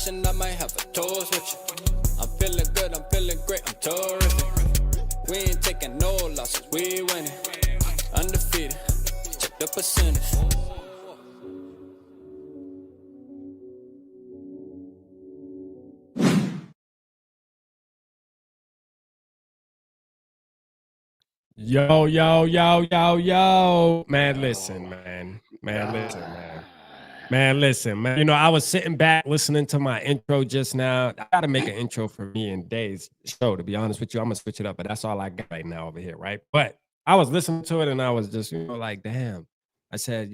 and I might have a toast with you. I'm feeling good, I'm feeling great, I'm terrific. We ain't taking no losses, we winning. Undefeated, check the percentage. Yo, yo, yo, yo, yo. Man, listen, man. Man, listen, man. Man, listen, man. You know, I was sitting back listening to my intro just now. I got to make an intro for me and Dave's show, to be honest with you. I'm going to switch it up, but that's all I got right now over here, right? But I was listening to it and I was just, like, damn. I said,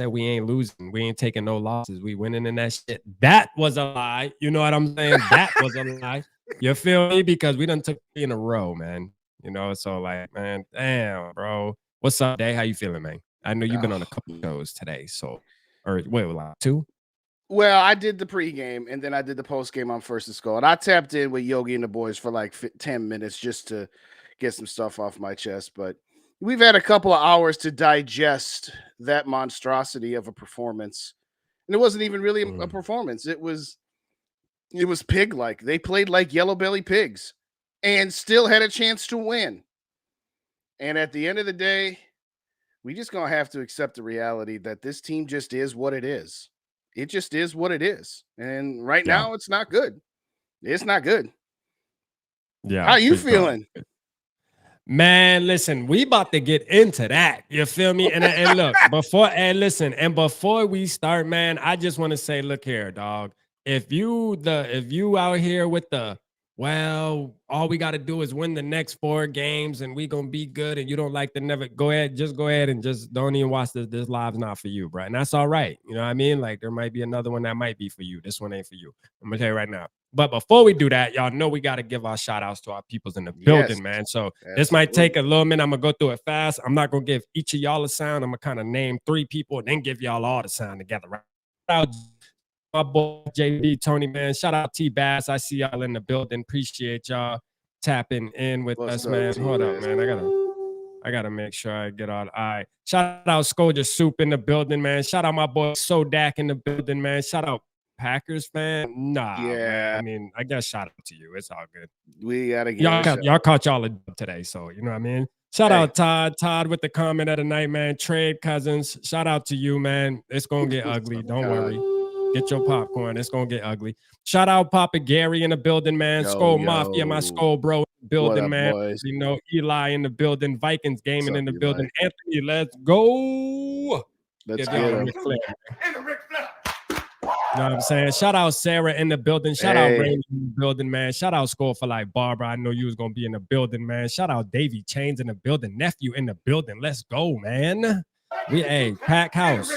we ain't losing. We ain't taking no losses. We winning in that shit. That was a lie. You know what I'm saying? That was a lie. You feel me? Because we done took 3 in a row, man. So like, man, damn, bro. What's up, Dave? How you feeling, man? I know you've been on a couple shows today, so like 2? Well, I did the pregame and then I did the postgame on First and SKOL. And I tapped in with Yogi and the boys for like 10 minutes just to get some stuff off my chest. But we've had a couple of hours to digest that monstrosity of a performance. And it wasn't even really a performance. It was pig-like. They played like yellow belly pigs and still had a chance to win. And at the end of the day, we just going to have to accept the reality that this team just is what it is. It just is what it is. And right now, it's not good. It's not good. Yeah. How you feeling? Man, listen, we about to get into that. You feel me? And look, before we start, man, I just want to say, look here, dog. If you out here with all we got to do is win the next 4 games and we gonna be good, and you don't like to never go ahead and just don't even watch this. This live's not for you, bro. And that's all right. You know what I mean? Like, there might be another one that might be for you. This one ain't for you. I'm gonna tell you right now. But before we do that, y'all know we got to give our shout outs to our peoples in the building, man. So this might take a little minute. I'm gonna go through it fast. I'm not gonna give each of y'all a sound. I'm gonna kind of name 3 people and then give y'all all the sound together, right? Shout out my boy JB, Tony, man. Shout out T Bass. I see y'all in the building. Appreciate y'all tapping in with us, man. Hold up, man. I gotta make sure I get all right. Shout out Scoja Soup in the building, man. Shout out my boy Sodak in the building, man. Shout out Packers fan. Nah, man. I mean, I guess shout out to you. It's all good. We gotta get y'all caught y'all a dub today, so you know what I mean. Shout out Todd with the comment of the night, man. Trade Cousins. Shout out to you, man. It's gonna get ugly. Don't worry. Get your popcorn. It's gonna get ugly. Shout out Papa Gary in the building, man. SKOL Mafia, my SKOL bro in the building, man. Boys? Eli in the building. Vikings gaming in the building. Eli? Anthony, let's go. Let's get him. You know what I'm saying? Shout out Sarah in the building. Shout out Raymond in the building, man. Shout out SKOL for like Barbara. I know you was gonna be in the building, man. Shout out Davey Chains in the building. Nephew in the building. Let's go, man. Pack house.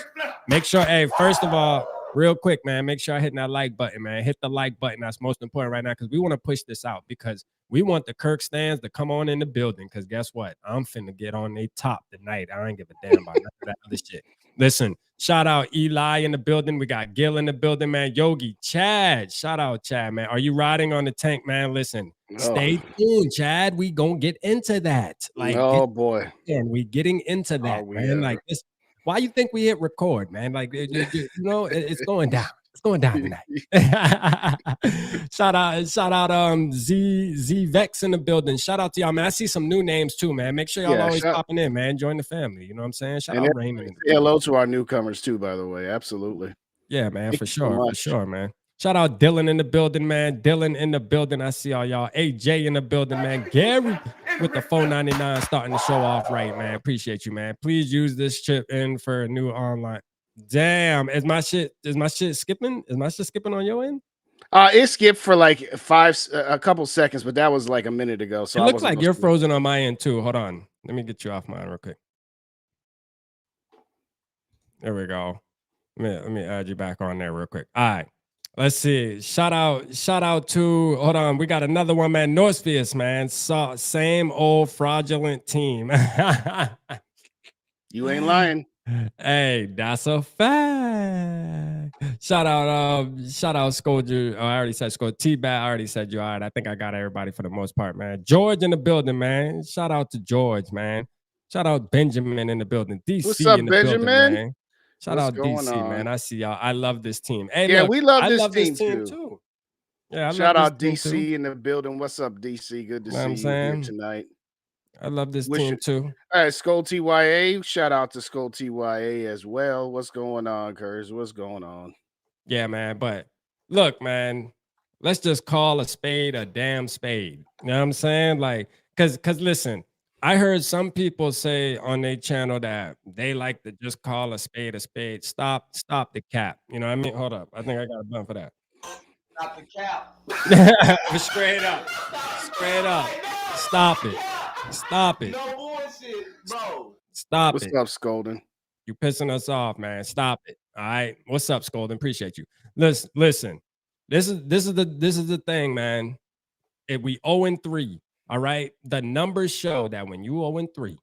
Make sure, first of all, real quick, man, make sure I hit that like button, man. Hit the like button. That's most important right now because we want to push this out because we want the Kirk stands to come on in the building because guess what? I'm finna get on their top tonight. I ain't give a damn about none of that other shit. Listen, shout out Eli in the building. We got Gil in the building, man. Yogi, Chad. Shout out, Chad, man. Are you riding on the tank, man? Listen, stay tuned, Chad. We gonna get into that. Like, boy. And we getting into that, man. Like this. Why you think we hit record, man? Like, it's going down. It's going down tonight. Shout out Z Vex in the building. Shout out to y'all, man. I see some new names too, man. Make sure y'all always popping in, man. Join the family. You know what I'm saying? Shout out Raymond. Say hello to our newcomers too, by the way. Absolutely. Yeah, man, for sure, man. Shout out Dylan in the building, man. Dylan in the building. I see all y'all. AJ in the building, man. Gary with the $4.99 starting the show off right, man. Appreciate you, man. Please use this chip in for a new online. Damn, is my shit skipping? Is my shit skipping on your end? It skipped for like a couple seconds, but that was like a minute ago. So it looks like you're frozen on my end too. Hold on. Let me get you off mine real quick. There we go. Let me add you back on there real quick. All right. Let's see. Shout out to, hold on. We got another one, man. Northfields, man. Same old fraudulent team. You ain't lying. Hey, that's a fact. Shout out SKOL. I already said SKOL. T-Bat, I already said you. All right. I think I got everybody for the most part, man. George in the building, man. Shout out to George, man. Shout out Benjamin in the building. DC What's up, in the Benjamin? building, man. Shout What's out going DC, man. on? I see y'all. I love this team. Hey, Yeah, look, we love I this love this team team too. too. Yeah, I love Shout this out team too. DC in the building. What's up, DC? Good to You know what I'm see you here saying? tonight. I love this Wish team it. too. All right, SKOL TYA. Shout out to SKOL TYA as well. What's going on, Curse? What's going on? Yeah, man. But look, man, let's just call a spade a damn spade. You know what I'm saying? Like, cause listen, I heard some people say on their channel that they like to just call a spade a spade. Stop the cap. You know what I mean? Hold up. I think I got a button for that. Stop the cap. Straight up. Straight up. Stop it. Stop it. No bullshit, bro. Stop What's it. up, Skolden? You pissing us off, man. Stop it. All right. What's up, Skolden? Appreciate you. Listen. This is the thing, man. If we 0-3, all right, the numbers show that when you 0-3,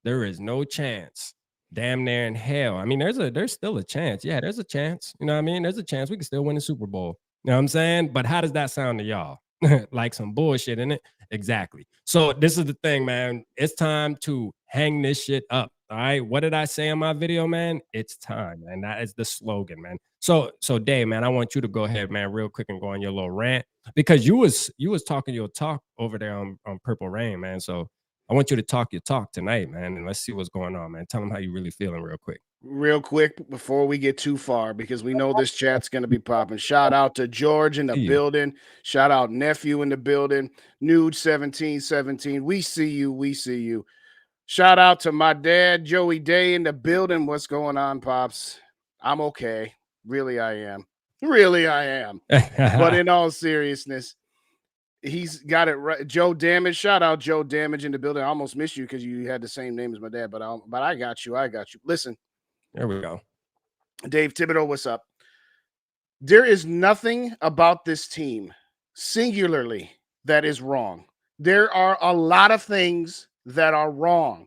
there is no chance, damn near in hell. I mean, there's still a chance. Yeah, there's a chance. You know what I mean? There's a chance we can still win the Super Bowl. You know what I'm saying? But how does that sound to y'all? Like some bullshit, in it? Exactly. So this is the thing, man. It's time to hang this shit up. All right. What did I say in my video, man? It's time, man. That is the slogan, man. So Dave, man, I want you to go ahead, man, real quick and go on your little rant because you was talking your talk over there on Purple Rain, man. So I want you to talk your talk tonight, man, and let's see what's going on, man. Tell them how you really feeling real quick. Real quick before we get too far, because we know this chat's going to be popping. Shout out to George in the building. Shout out Nephew in the building. Nude 1717. We see you. We see you. Shout out to my dad, Joey Day, in the building. What's going on, Pops? I'm okay. Really, I am. Really, I am. But in all seriousness, he's got it right. Joe Damage. Shout out Joe Damage in the building. I almost missed you because you had the same name as my dad, but I got you. I got you. Listen. There we go. Dave Thibodeau, what's up? There is nothing about this team singularly that is wrong. There are a lot of things that are wrong.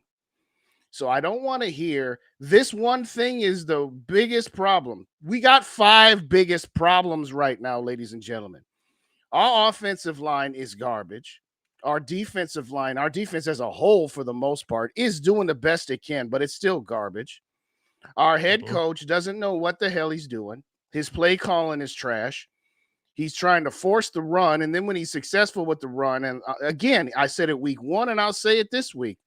So I don't want to hear this one thing is the biggest problem. We got 5 biggest problems right now, ladies and gentlemen. Our offensive line is garbage. Our defensive line, our defense as a whole, for the most part, is doing the best it can, but it's still garbage. Our head coach doesn't know what the hell he's doing. His play calling is trash. He's trying to force the run, and then when he's successful with the run, and again, I said it week 1, and I'll say it this week,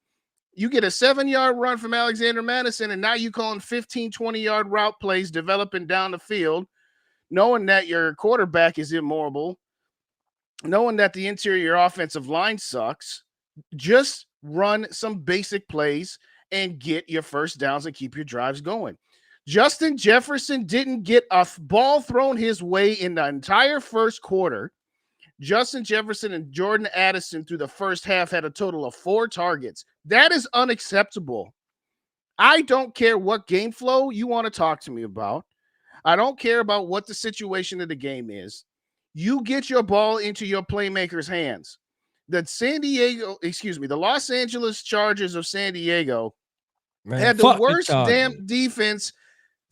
you get a 7-yard run from Alexander Madison, and now you call him 15, 20-yard route plays developing down the field, knowing that your quarterback is immobile, knowing that the interior offensive line sucks. Just run some basic plays and get your first downs and keep your drives going. Justin Jefferson didn't get a ball thrown his way in the entire first quarter. Justin Jefferson and Jordan Addison through the first half had a total of 4 targets. That is unacceptable. I don't care what game flow you want to talk to me about. I don't care about what the situation of the game is. You get your ball into your playmakers' hands. The Los Angeles Chargers of San Diego had the worst damn defense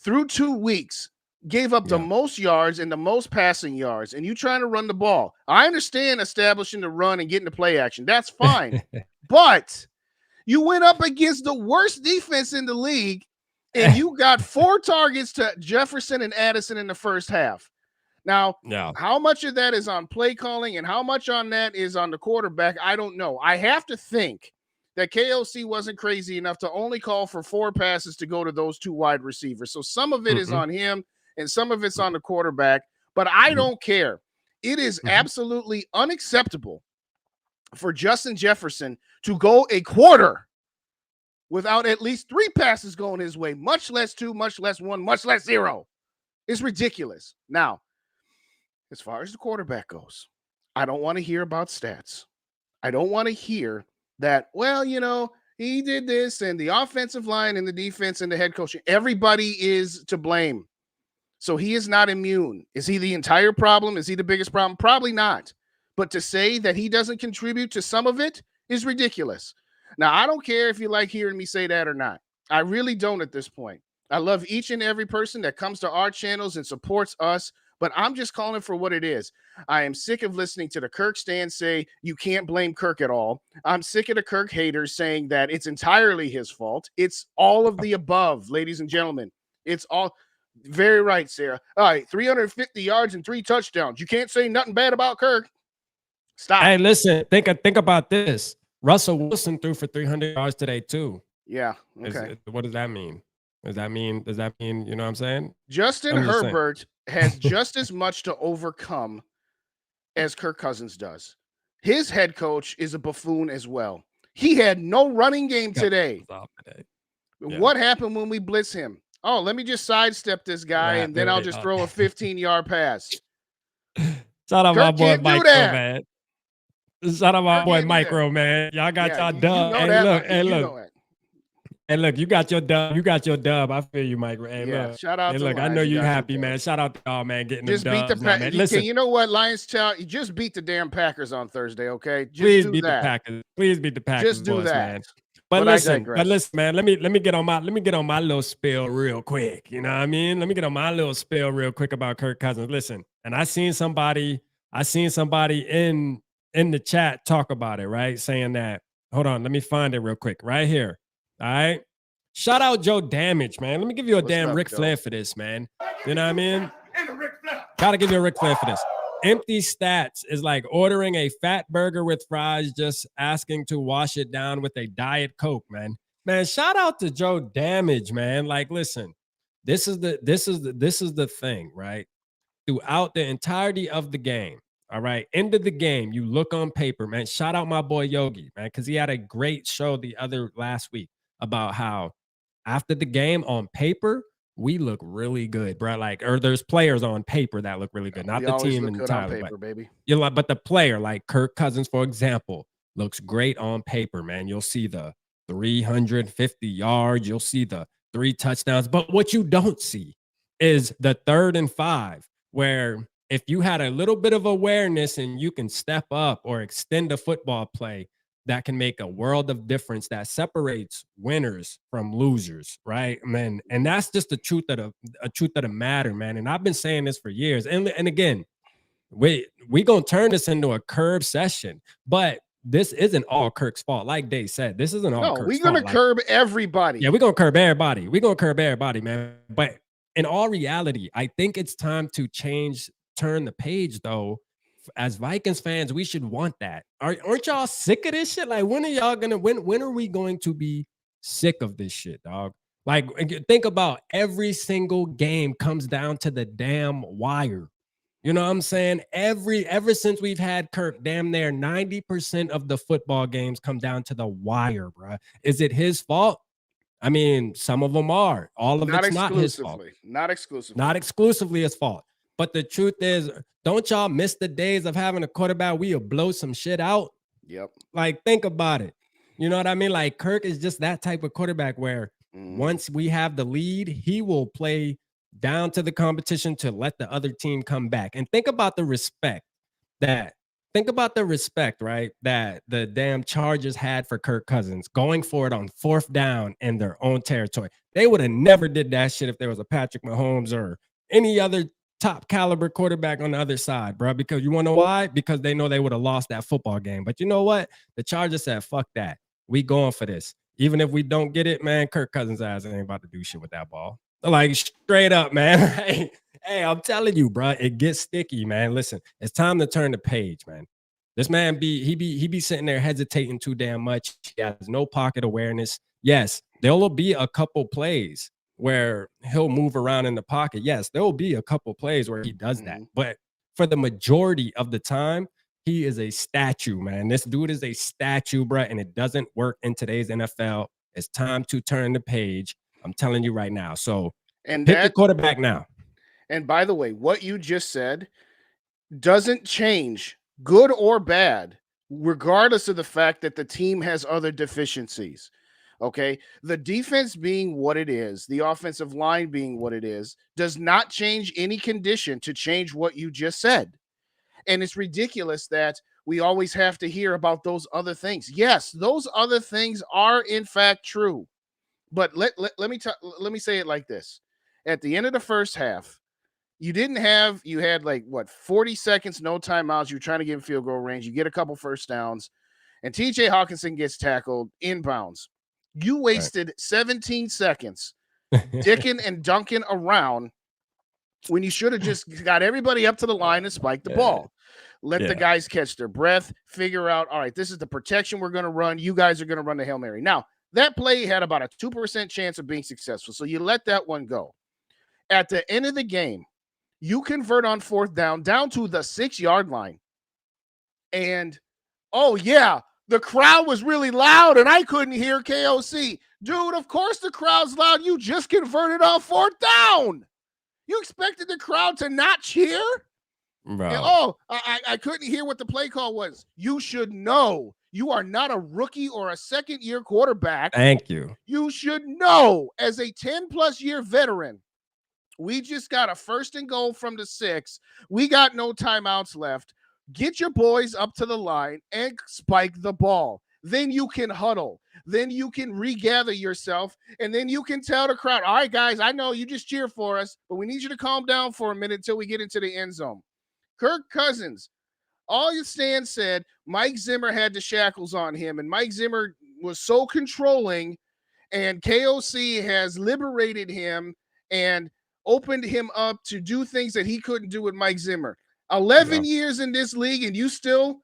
through 2 weeks, gave up the most yards and the most passing yards, and you trying to run the ball. I understand establishing the run and getting the play action. That's fine. But you went up against the worst defense in the league, and you got 4 targets to Jefferson and Addison in the first half. Now, how much of that is on play calling and how much on that is on the quarterback, I don't know. I have to think that KOC wasn't crazy enough to only call for 4 passes to go to those 2 wide receivers. So some of it is on him and some of it's on the quarterback, but I don't care. It is absolutely unacceptable for Justin Jefferson to go a quarter without at least 3 passes going his way, much less 2, much less 1, much less 0. It's ridiculous. Now, as far as the quarterback goes, I don't want to hear about stats. I don't want to hear that, well, you know, he did this and the offensive line and the defense and the head coach, everybody is to blame. So he is not immune. Is he the entire problem? Is he the biggest problem? Probably not. But to say that he doesn't contribute to some of it is ridiculous. Now, I don't care if you like hearing me say that or not. I really don't at this point. I love each and every person that comes to our channels and supports us, but I'm just calling it for what it is. I am sick of listening to the Kirk stands say you can't blame Kirk at all. I'm sick of the Kirk haters saying that it's entirely his fault. It's all of the above, ladies and gentlemen. It's all very right, Sarah. All right, 350 yards and 3 touchdowns. You can't say nothing bad about Kirk. Stop. Hey, listen, think about this. Russell Wilson threw for 300 yards today too. Yeah. Okay. What does that mean? Does that mean, you know what I'm saying? Justin I'm just saying. Herbert has just as much to overcome as Kirk Cousins does. His head coach is a buffoon as well. He had no running game today. Yeah. What happened when we blitz him? Oh, let me just sidestep this guy and then I'll just throw a 15-yard pass. Shout out my boy Micro, man. Shout out my boy can't do Micro, man. Y'all got y'all you dub. know Hey, that, look, Mike. hey, You look. know it. Hey, look, you got your dub. You got your dub. I feel you, Micro. Hey, Yeah, look. shout out Hey, to look, I Lions. know You you got your happy, dub. man. Shout out to y'all, man, getting Just them beat the dubs now, man. Packers. Listen, You know what, Lions Child? You just beat the damn Packers on Thursday, okay? Just please do beat that. the Packers. Please beat the Packers, Just do boys, that. man. But I listen, digress. man. Let me get on my little spill real quick. You know what I mean? Let me get on my little spill real quick about Kirk Cousins. Listen, and I seen somebody in the chat talk about it, right? Saying that. Hold on, let me find it real quick. Right here. All right. Shout out Joe Damage, man. Let me give you a What's damn up, Ric Joe? Flair for this, man. You know what I mean? Gotta give you a Ric Flair for this. Empty stats is like ordering a fat burger with fries, just asking to wash it down with a Diet Coke, man. Man, shout out to Joe Damage, man. Like, listen, this is the thing, right? Throughout the entirety of the game, all right, end of the game, you look on paper, man. Shout out my boy Yogi, man, because he had a great show last week about how after the game on paper, we look really good, bro. Like, or there's players on paper that look really good, not We the always team look good on entirely, paper, baby. but the player, like Kirk Cousins, for example, looks great on paper, man. You'll see the 350 yards, you'll see the 3 touchdowns, but what you don't see is the 3rd and 5, where if you had a little bit of awareness and you can step up or extend a football play, that can make a world of difference, that separates winners from losers, right, man? And that's just the truth of the matter, man. And I've been saying this for years. And again, we gonna turn this into a curb session, but this isn't all Kirk's fault. Like Dave said, this isn't all Kirk's we're gonna fault. curb everybody. Yeah, we're gonna curb everybody. We're gonna curb everybody, man. But in all reality, I think it's time to turn the page, though. As Vikings fans, we should want that. Aren't y'all sick of this shit? Like, when are y'all gonna when are we going to be sick of this shit, dog? Like, think about every single game comes down to the damn wire. You know what I'm saying? Ever since we've had Kirk, damn near 90% of the football games come down to the wire, bro. Is it his fault? I mean, some of them are. All of it's not his fault. Not exclusively. Not exclusively his fault. But the truth is, don't y'all miss the days of having a quarterback where you blow some shit out? Yep. Like, think about it. You know what I mean? Like, Kirk is just that type of quarterback where once we have the lead, he will play down to the competition to let the other team come back. And think about the respect, right? That the damn Chargers had for Kirk Cousins going for it on 4th down in their own territory. They would have never did that shit if there was a Patrick Mahomes or any other top caliber quarterback on the other side, bro. Because you want to know why? Because they know they would have lost that football game. But you know what? The Chargers said, fuck that. We going for this. Even if we don't get it, man, Kirk Cousins' ass ain't about to do shit with that ball. Like, straight up, man. Hey, I'm telling you, bro, it gets sticky, man. Listen, it's time to turn the page, man. This man he be sitting there hesitating too damn much. He has no pocket awareness. Yes, there will be a couple plays where he'll move around in the pocket. Yes, there will be a couple plays where he does that. But for the majority of the time, he is a statue, man. This dude is a statue, bro, and it doesn't work in today's NFL. It's time to turn the page. I'm telling you right now. So pick the quarterback now. And by the way, what you just said doesn't change, good or bad, regardless of the fact that the team has other deficiencies. Okay, the defense being what it is, the offensive line being what it is, does not change any condition to change what you just said. And it's ridiculous that we always have to hear about those other things. Yes, those other things are in fact true. But let me say it like this. At the end of the first half, you had like 40 seconds, no timeouts. You're trying to get in field goal range. You get a couple first downs, and TJ Hawkinson gets tackled inbounds. You wasted 17 seconds dicking and dunking around when you should have just got everybody up to the line and spiked the ball. Let the guys catch their breath, figure out, all right, this is the protection we're going to run. You guys are going to run the Hail Mary. Now, that play had about a 2% chance of being successful, so you let that one go. At the end of the game, you convert on 4th down to the 6-yard line. And, oh, yeah, the crowd was really loud, and I couldn't hear KOC. Dude, of course the crowd's loud. You just converted on 4th down. You expected the crowd to not cheer? Bro. And, oh, I couldn't hear what the play call was. You should know. You are not a rookie or a second-year quarterback. Thank you. You should know, as a 10-plus year veteran, we just got a 1st and goal from the 6. We got no timeouts left. Get your boys up to the line and spike the ball. Then you can huddle. Then you can regather yourself, and then you can tell the crowd, all right, guys, I know you just cheer for us, but we need you to calm down for a minute until we get into the end zone. Kirk Cousins, all your stands said Mike Zimmer had the shackles on him, and Mike Zimmer was so controlling, and KOC has liberated him and opened him up to do things that he couldn't do with Mike Zimmer. 11 years in this league, and you still,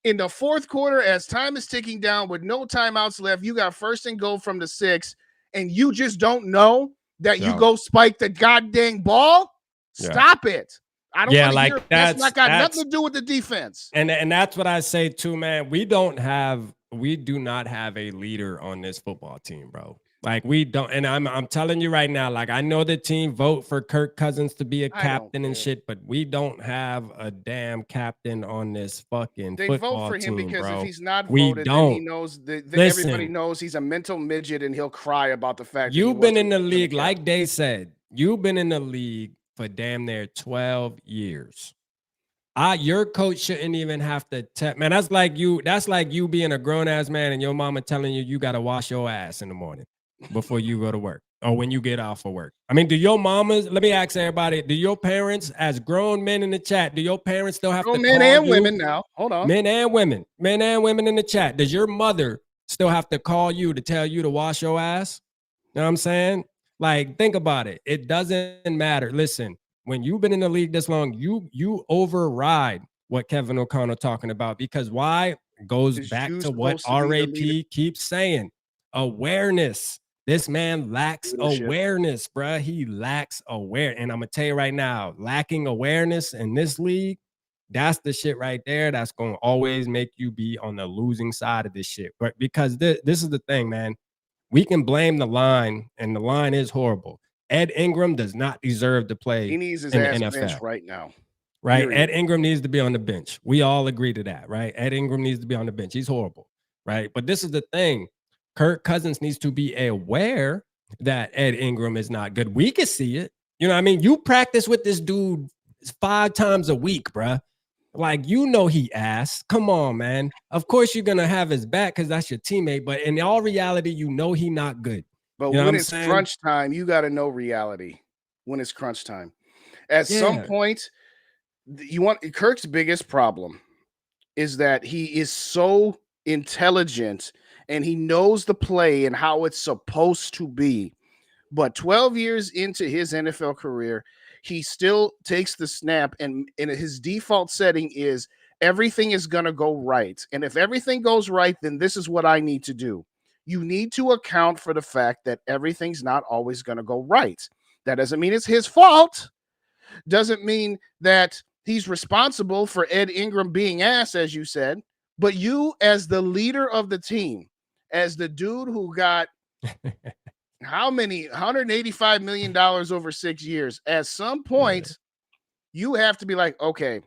in the 4th quarter, as time is ticking down with no timeouts left, you got 1st and goal from the 6, and you just don't know that you go spike the goddamn ball? Stop it. I don't want to hear that's not got nothing to do with the defense. And that's what I say too, man. We do not have a leader on this football team, bro. Like we don't, and I'm telling you right now, like I know the team vote for Kirk Cousins to be a captain and shit, but we don't have a damn captain on this fucking football team. They vote for him because if he's not voted, then he knows that everybody knows he's a mental midget and he'll cry about the fact that you've been in the league, like they said, you've been in the league for damn near 12 years. Your coach shouldn't even have to man. That's like you being a grown-ass man and your mama telling you got to wash your ass in the morning before you go to work or when you get off of work. I mean, do your mamas, let me ask everybody, do your parents, as grown men in the chat, do your parents still have to men and women now? Hold on. Men and women in the chat. Does your mother still have to call you to tell you to wash your ass? You know what I'm saying? Like, think about it. It doesn't matter. Listen, when you've been in the league this long, you override what Kevin O'Connell talking about, because why? It goes back to what RAP keeps saying. Awareness. This man lacks awareness, bruh. He lacks awareness. And I'm going to tell you right now, lacking awareness in this league, that's the shit right there that's going to always make you be on the losing side of this shit. But because this is the thing, man. We can blame the line, and the line is horrible. Ed Ingram does not deserve to play. He needs his in ass the NFL bench right now. Right? Period. Ed Ingram needs to be on the bench. We all agree to that, right? Ed Ingram needs to be on the bench. He's horrible, right? But this is the thing. Kirk Cousins needs to be aware that Ed Ingram is not good. We can see it. You know what I mean? You practice with this dude 5 times a week, bruh. Like, you know he ass. Come on, man. Of course you're going to have his back because that's your teammate. But in all reality, you know he not good. But you know when it's crunch time, you got to know reality. When it's crunch time. At some point, Kirk's biggest problem is that he is so intelligent and he knows the play and how it's supposed to be. But 12 years into his NFL career, he still takes the snap, and his default setting is everything is going to go right. And if everything goes right, then this is what I need to do. You need to account for the fact that everything's not always going to go right. That doesn't mean it's his fault. Doesn't mean that he's responsible for Ed Ingram being ass, as you said. But you, as the leader of the team, as the dude who got how many $185 million over 6 years, at some point, you have to be like, okay,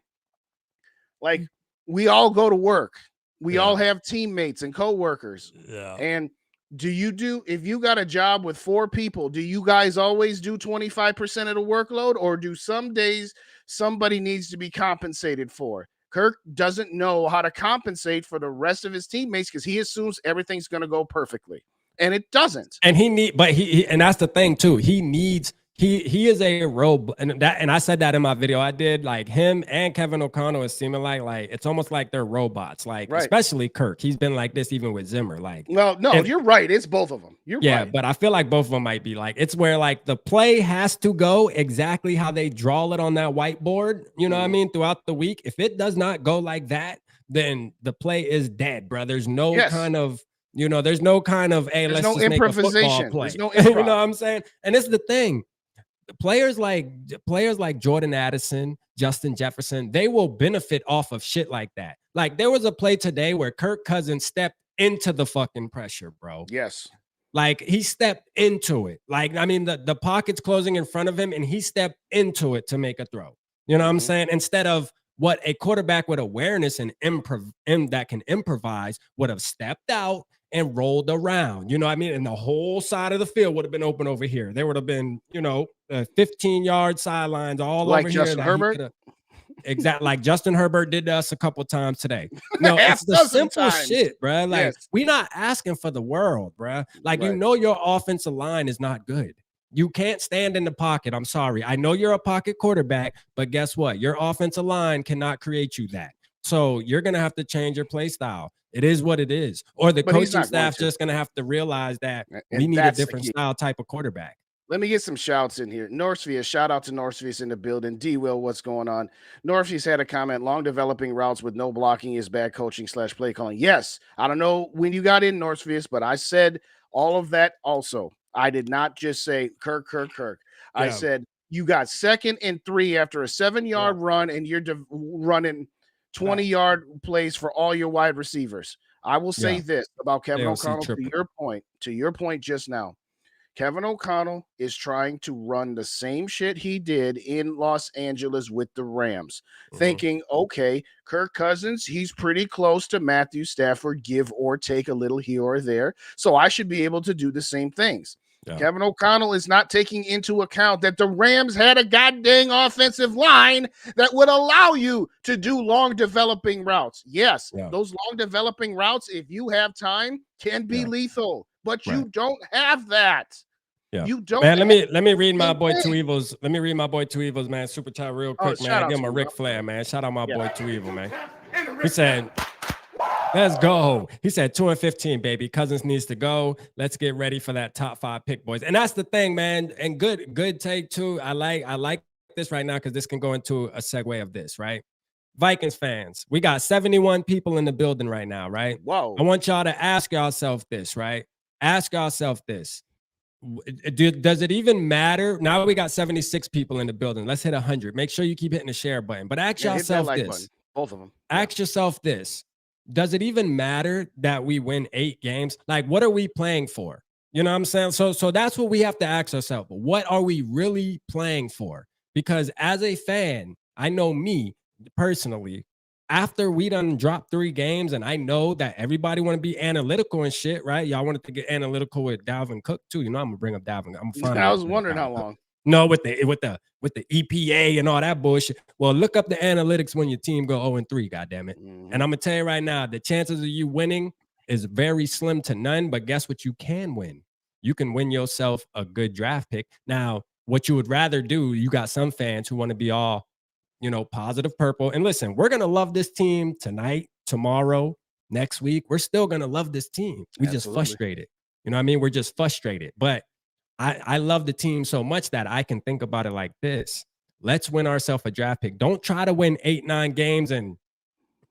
like we all go to work. We all have teammates and coworkers. Yeah. And if you got a job with 4 people, do you guys always do 25% of the workload, or do some days somebody needs to be compensated for? Kirk doesn't know how to compensate for the rest of his teammates because he assumes everything's going to go perfectly, and it doesn't. And and that's the thing too. He needs he is a robot, and I said that in my video. I did, like, him and Kevin O'Connell is seeming like it's almost like they're robots, like Right. especially Kirk. He's been like this even with Zimmer. Like, Well, no, and- you're right. It's both of them. You're yeah, right. but I feel like both of them might be like, it's where like the play has to go exactly how they draw it on that whiteboard. You know what I mean? Throughout the week, if it does not go like that, then the play is dead, bro. There's no Yes. kind of, you know, there's no kind of, hey, There's let's no just make a football improvisation. play. There's no You know improv. what I'm saying? And this is the thing. Players like Jordan Addison, Justin Jefferson, they will benefit off of shit like that. Like, there was a play today where Kirk Cousins stepped into the fucking pressure, bro. Yes. Like, he stepped into it. Like, I mean, the pocket's closing in front of him, and he stepped into it to make a throw. You know what I'm saying? Instead of what a quarterback with awareness and that can improvise would have stepped out and rolled around. You know what I mean? And the whole side of the field would have been open over here. There would have been, 15-yard sidelines all Like over Justin here. Herbert? Exactly, like Justin Herbert did to us a couple times today. No, Half it's the dozen simple times. shit, bro. Like, Yes. we're not asking for the world, bro. Like, you Right. know your offensive line is not good. You can't stand in the pocket. I'm sorry. I know you're a pocket quarterback, but guess what? Your offensive line cannot create you that. So you're gonna have to change your play style. It is what it is. Or the But he's coaching not going staff's to. just gonna have to realize that And we need a that's the different key. style type of quarterback. Let me get some shouts in here. Northfield, shout out to Northfield in the building. D Will, what's going on? Northfield's had a comment. Long developing routes with no blocking is bad coaching / play calling. Yes, I don't know when you got in Northfield, but I said all of that also. I did not just say Kirk. I Yeah. said you got 2nd and 3 after a 7-yard run, and you're running 20-yard plays for all your wide receivers. I will say Yeah. this about Kevin AOC O'Connell tripping. to your point just now. Kevin O'Connell is trying to run the same shit he did in Los Angeles with the Rams, thinking, okay, Kirk Cousins, he's pretty close to Matthew Stafford, give or take a little here or there. So I should be able to do the same things. Yeah. Kevin O'Connell is not taking into account that the Rams had a goddamn offensive line that would allow you to do long developing routes. Yes, those long developing routes, if you have time, can be lethal, but you don't have that. Yeah. You don't. Man, let me read my boy thing. Two Evils. Let me read my boy Two Evils, man. Super chat real quick, shout man. out Give him to a him, Ric bro. Flair, man. Shout out my boy Two Evil, man. He said, let's go. He said 2-15, baby. Cousins needs to go. Let's get ready for that top 5 pick, boys. And that's the thing, man. And good take too. I like this right now because this can go into a segue of this, right? Vikings fans, we got 71 people in the building right now, right? Whoa. I want y'all to ask yourself this, right? Ask yourself this. Does it even matter? Now we got 76 people in the building. Let's hit 100. Make sure you keep hitting the share button. But ask Yeah, hit that yourself like this. button. Both of them. Ask yourself this. Does it even matter that we win 8 games? Like, what are we playing for? You know what I'm saying? So that's what we have to ask ourselves. What are we really playing for? Because as a fan, I know me personally, after we done dropped 3 games, and I know that everybody want to be analytical and shit, right? Y'all wanted to get analytical with Dalvin Cook too. You know, I'm gonna bring up Dalvin. I was wondering how long. No, with the EPA and all that bullshit. Well, look up the analytics when your team go 0-3, goddamn it. And I'm gonna tell you right now, the chances of you winning is very slim to none. But guess what? You can win. You can win yourself a good draft pick. Now, what you would rather do, you got some fans who want to be all, positive purple. And listen, we're gonna love this team tonight, tomorrow, next week. We're still gonna love this team. We just frustrated. You know what I mean? We're just frustrated. But I love the team so much that I can think about it like this. Let's win ourselves a draft pick. Don't try to win 8-9 games and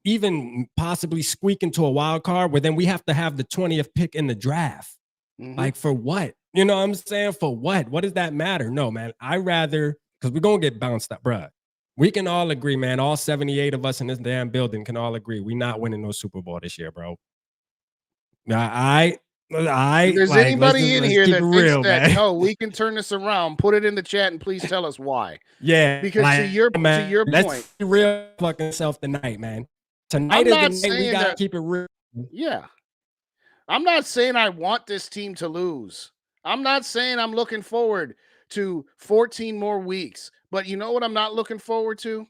even possibly squeak into a wild card where then we have to have the 20th pick in the draft. Like, for what? You know what I'm saying? For what? What does that matter? No, man. I rather, because we're going to get bounced up, bruh. We can all agree, man. All 78 of us in this damn building can all agree. We're not winning no Super Bowl this year, bro. If there's anybody in here that thinks that, no, we can turn this around, put it in the chat and please tell us why. Yeah, because to your point, let's be real fucking self tonight, man. Tonight is the night we gotta keep it real. Yeah, I'm not saying I want this team to lose. I'm not saying I'm looking forward to 14 more weeks. But you know what I'm not looking forward to?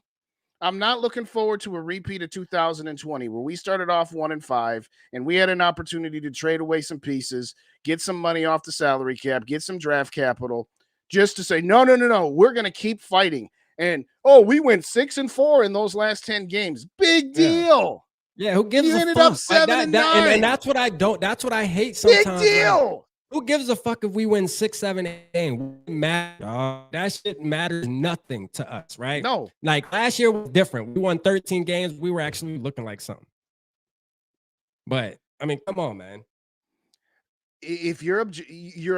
I'm not looking forward to a repeat of 2020 where we started off 1-5 and we had an opportunity to trade away some pieces, get some money off the salary cap, get some draft capital just to say, no, we're going to keep fighting. And, oh, we went 6-4 in those last 10 games. Big deal. Yeah, who gives You a ended fuck? up 7-9. And that's what I don't. That's what I hate Big sometimes. Like, deal. who gives a fuck if we win 6, 7, 8? That shit matters nothing to us, right? No. Like last year was different. We won 13 games. We were actually looking like something. But I mean, come on, man. If your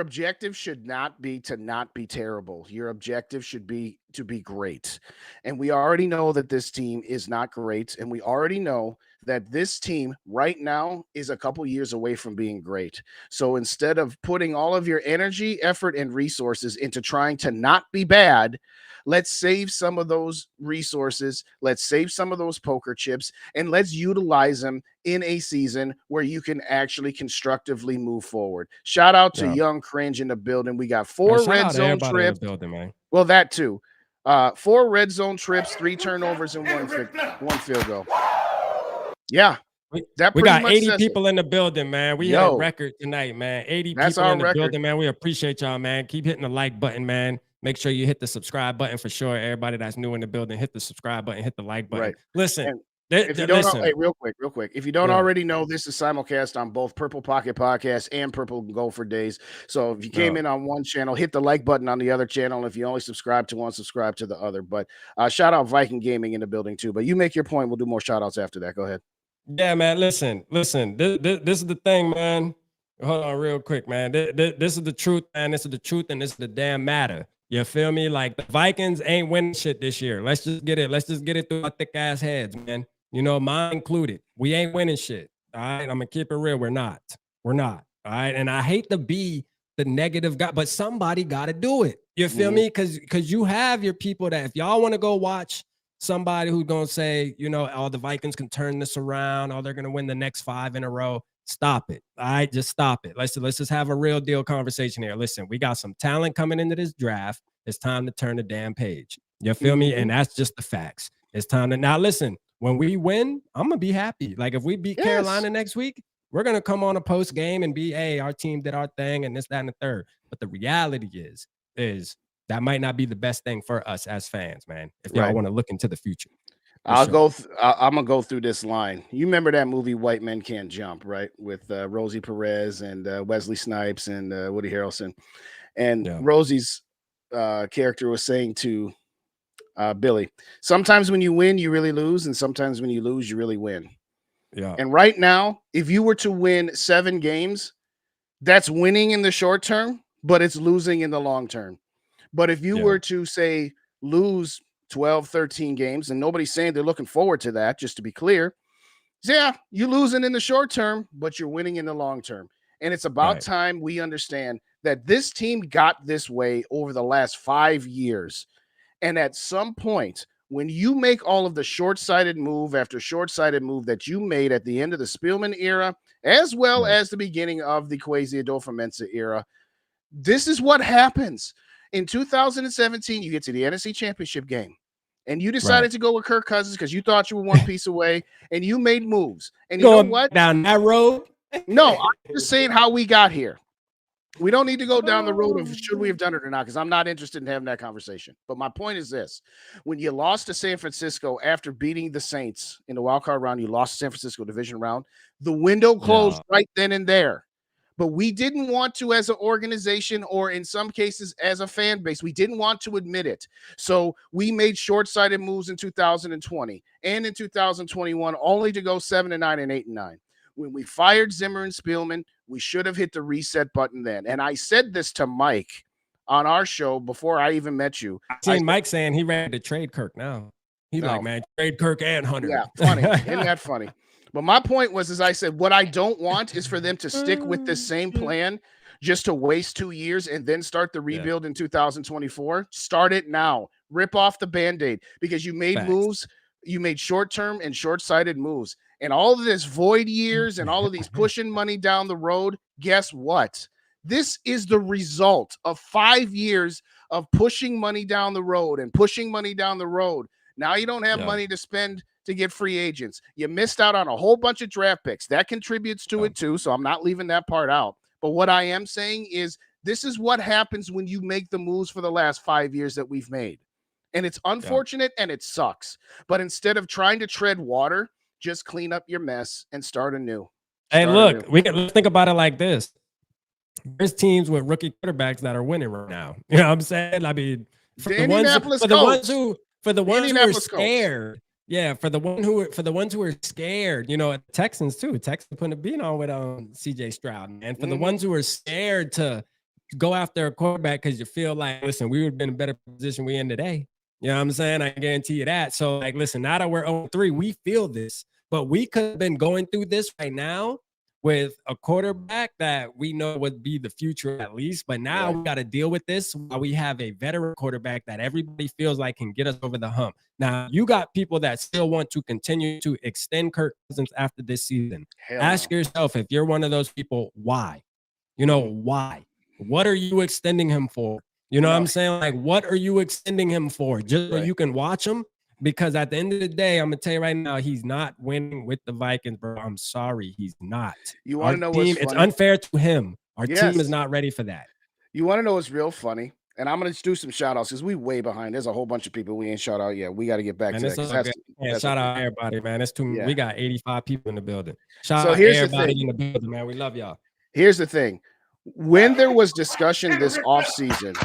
objective should not be to not be terrible. Your objective should be to be great. And we already know that this team is not great. And we already know that this team right now is a couple years away from being great. So instead of putting all of your energy, effort, and resources into trying to not be bad, let's save some of those resources. Let's save some of those poker chips, and let's utilize them in a season where you can actually constructively move forward. Shout out to Young Cringe in the building. We got 4 red zone trips. Building, man. Well, that too. 4 red zone trips, 3 turnovers, and one field goal. Yeah. We got 80 people in the building, man. We had a record tonight, man. 80 people in the building, man. We appreciate y'all, man. Keep hitting the like button, man. Make sure you hit the subscribe button for sure. Everybody that's new in the building, hit the subscribe button, hit the like button. Right. Listen, if you don't know, hey, real quick. If you don't already know, this is simulcast on both Purple Pocket Podcast and Purple Gopher Days. So if you came in on one channel, hit the like button on the other channel. If you only subscribe to one, subscribe to the other. But shout out Viking Gaming in the building too. But you make your point. We'll do more shout outs after that. Go ahead. Yeah, man. Listen. This is the thing, man. Hold on real quick, man. This is the truth, man. This is the truth, and this is the damn matter. You feel me? Like the Vikings ain't winning shit this year. Let's just get it. Let's just get it through our thick ass heads, man. You know, mine included. We ain't winning shit. All right. I'm gonna keep it real. We're not. All right. And I hate to be the negative guy, but somebody gotta do it. You feel me? Cause you have your people that if y'all want to go watch somebody who's gonna say, you know, oh, the Vikings can turn this around, or they're gonna win the next 5 in a row. Stop it. All right, just stop it. Let's just have a real deal conversation here. Listen, we got some talent coming into this draft. It's time to turn the damn page. You feel me? And that's just the facts. It's time to now listen. When we win, I'm gonna be happy. Like if we beat Carolina next week, we're gonna come on a post game and be, hey, our team did our thing and this, that, and the third. But the reality is that might not be the best thing for us as fans, man. If y'all want to look into the future. I'm gonna go through this line. You remember that movie White Men Can't Jump, right? With Rosie Perez and Wesley Snipes and Woody Harrelson. And Rosie's character was saying to Billy, sometimes when you win, you really lose, and sometimes when you lose, you really win. Yeah. And right now, if you were to win 7 games, that's winning in the short term, but it's losing in the long term. But if you were to say lose 12, 13 games, and nobody's saying they're looking forward to that, just to be clear, yeah, you're losing in the short term, but you're winning in the long term. And it's about time we understand that this team got this way over the last 5 years. And at some point, when you make all of the short-sighted move after short-sighted move that you made at the end of the Spielman era, as well as the beginning of the Kwesi Adolfo-Mensah era, this is what happens. In 2017, you get to the NFC Championship game, and you decided to go with Kirk Cousins because you thought you were one piece away, and you made moves. And you know what? Down that road? No, I'm just saying how we got here. We don't need to go down the road of should we have done it or not, because I'm not interested in having that conversation. But my point is this. When you lost to San Francisco after beating the Saints in the wild card round, you lost to San Francisco division round, the window closed right then and there. But we didn't want to, as an organization, or in some cases as a fan base, we didn't want to admit it. So we made short-sighted moves in 2020 and in 2021, only to go 7-9 and 8-9. When we fired Zimmer and Spielman, we should have hit the reset button then. And I said this to Mike on our show before I even met you. I seen Mike saying he ready to trade Kirk now. He's like, man, trade Kirk and Hunter. Yeah, funny. Isn't that funny? But my point was, as I said, what I don't want is for them to stick with the same plan just to waste 2 years and then start the rebuild in 2024. Start it now. Rip off the Band-Aid because you made moves. You made short-term and short-sighted moves. And all of this void years and all of these pushing money down the road, guess what? This is the result of 5 years of pushing money down the road and pushing money down the road. Now you don't have money to spend to get free agents. You missed out on a whole bunch of draft picks. That contributes to it too, so I'm not leaving that part out. But what I am saying is This is what happens when you make the moves for the last 5 years that we've made. And it's unfortunate and it sucks. But instead of trying to tread water, just clean up your mess and start anew. Hey, look, let's think about it like this. There's teams with rookie quarterbacks that are winning right now. You know what I'm saying? I mean, for the ones who are scared. Yeah, for the ones who are scared, you know, Texans too. Texans putting a beat on with CJ Stroud, man. For the ones who are scared to go after a quarterback because you feel like, listen, we would have been in a better position we in today. You know what I'm saying? I guarantee you that. So, like, listen, now that we're 0-3, we feel this, but we could have been going through this right now with a quarterback that we know would be the future at least. But now we got to deal with this while we have a veteran quarterback that everybody feels like can get us over the hump. Now, you got people that still want to continue to extend Kirk Cousins after this season. Ask yourself, if you're one of those people, why? You know, why? What are you extending him for? You know what I'm saying? Like, what are you extending him for? Just so you can watch him? Because at the end of the day, I'm gonna tell you right now, he's not winning with the Vikings, bro. I'm sorry, he's not. You want to know team, what's funny? It's unfair to him. Our team is not ready for that. You want to know what's real funny? And I'm gonna do some shout outs because we way behind. There's a whole bunch of people we ain't shout out yet. We got to get back to that. Shout out everybody, man. That's too. We got 85 people in the building. Shout out here's everybody in the building, man. We love y'all. Here's the thing. When there was discussion this offseason,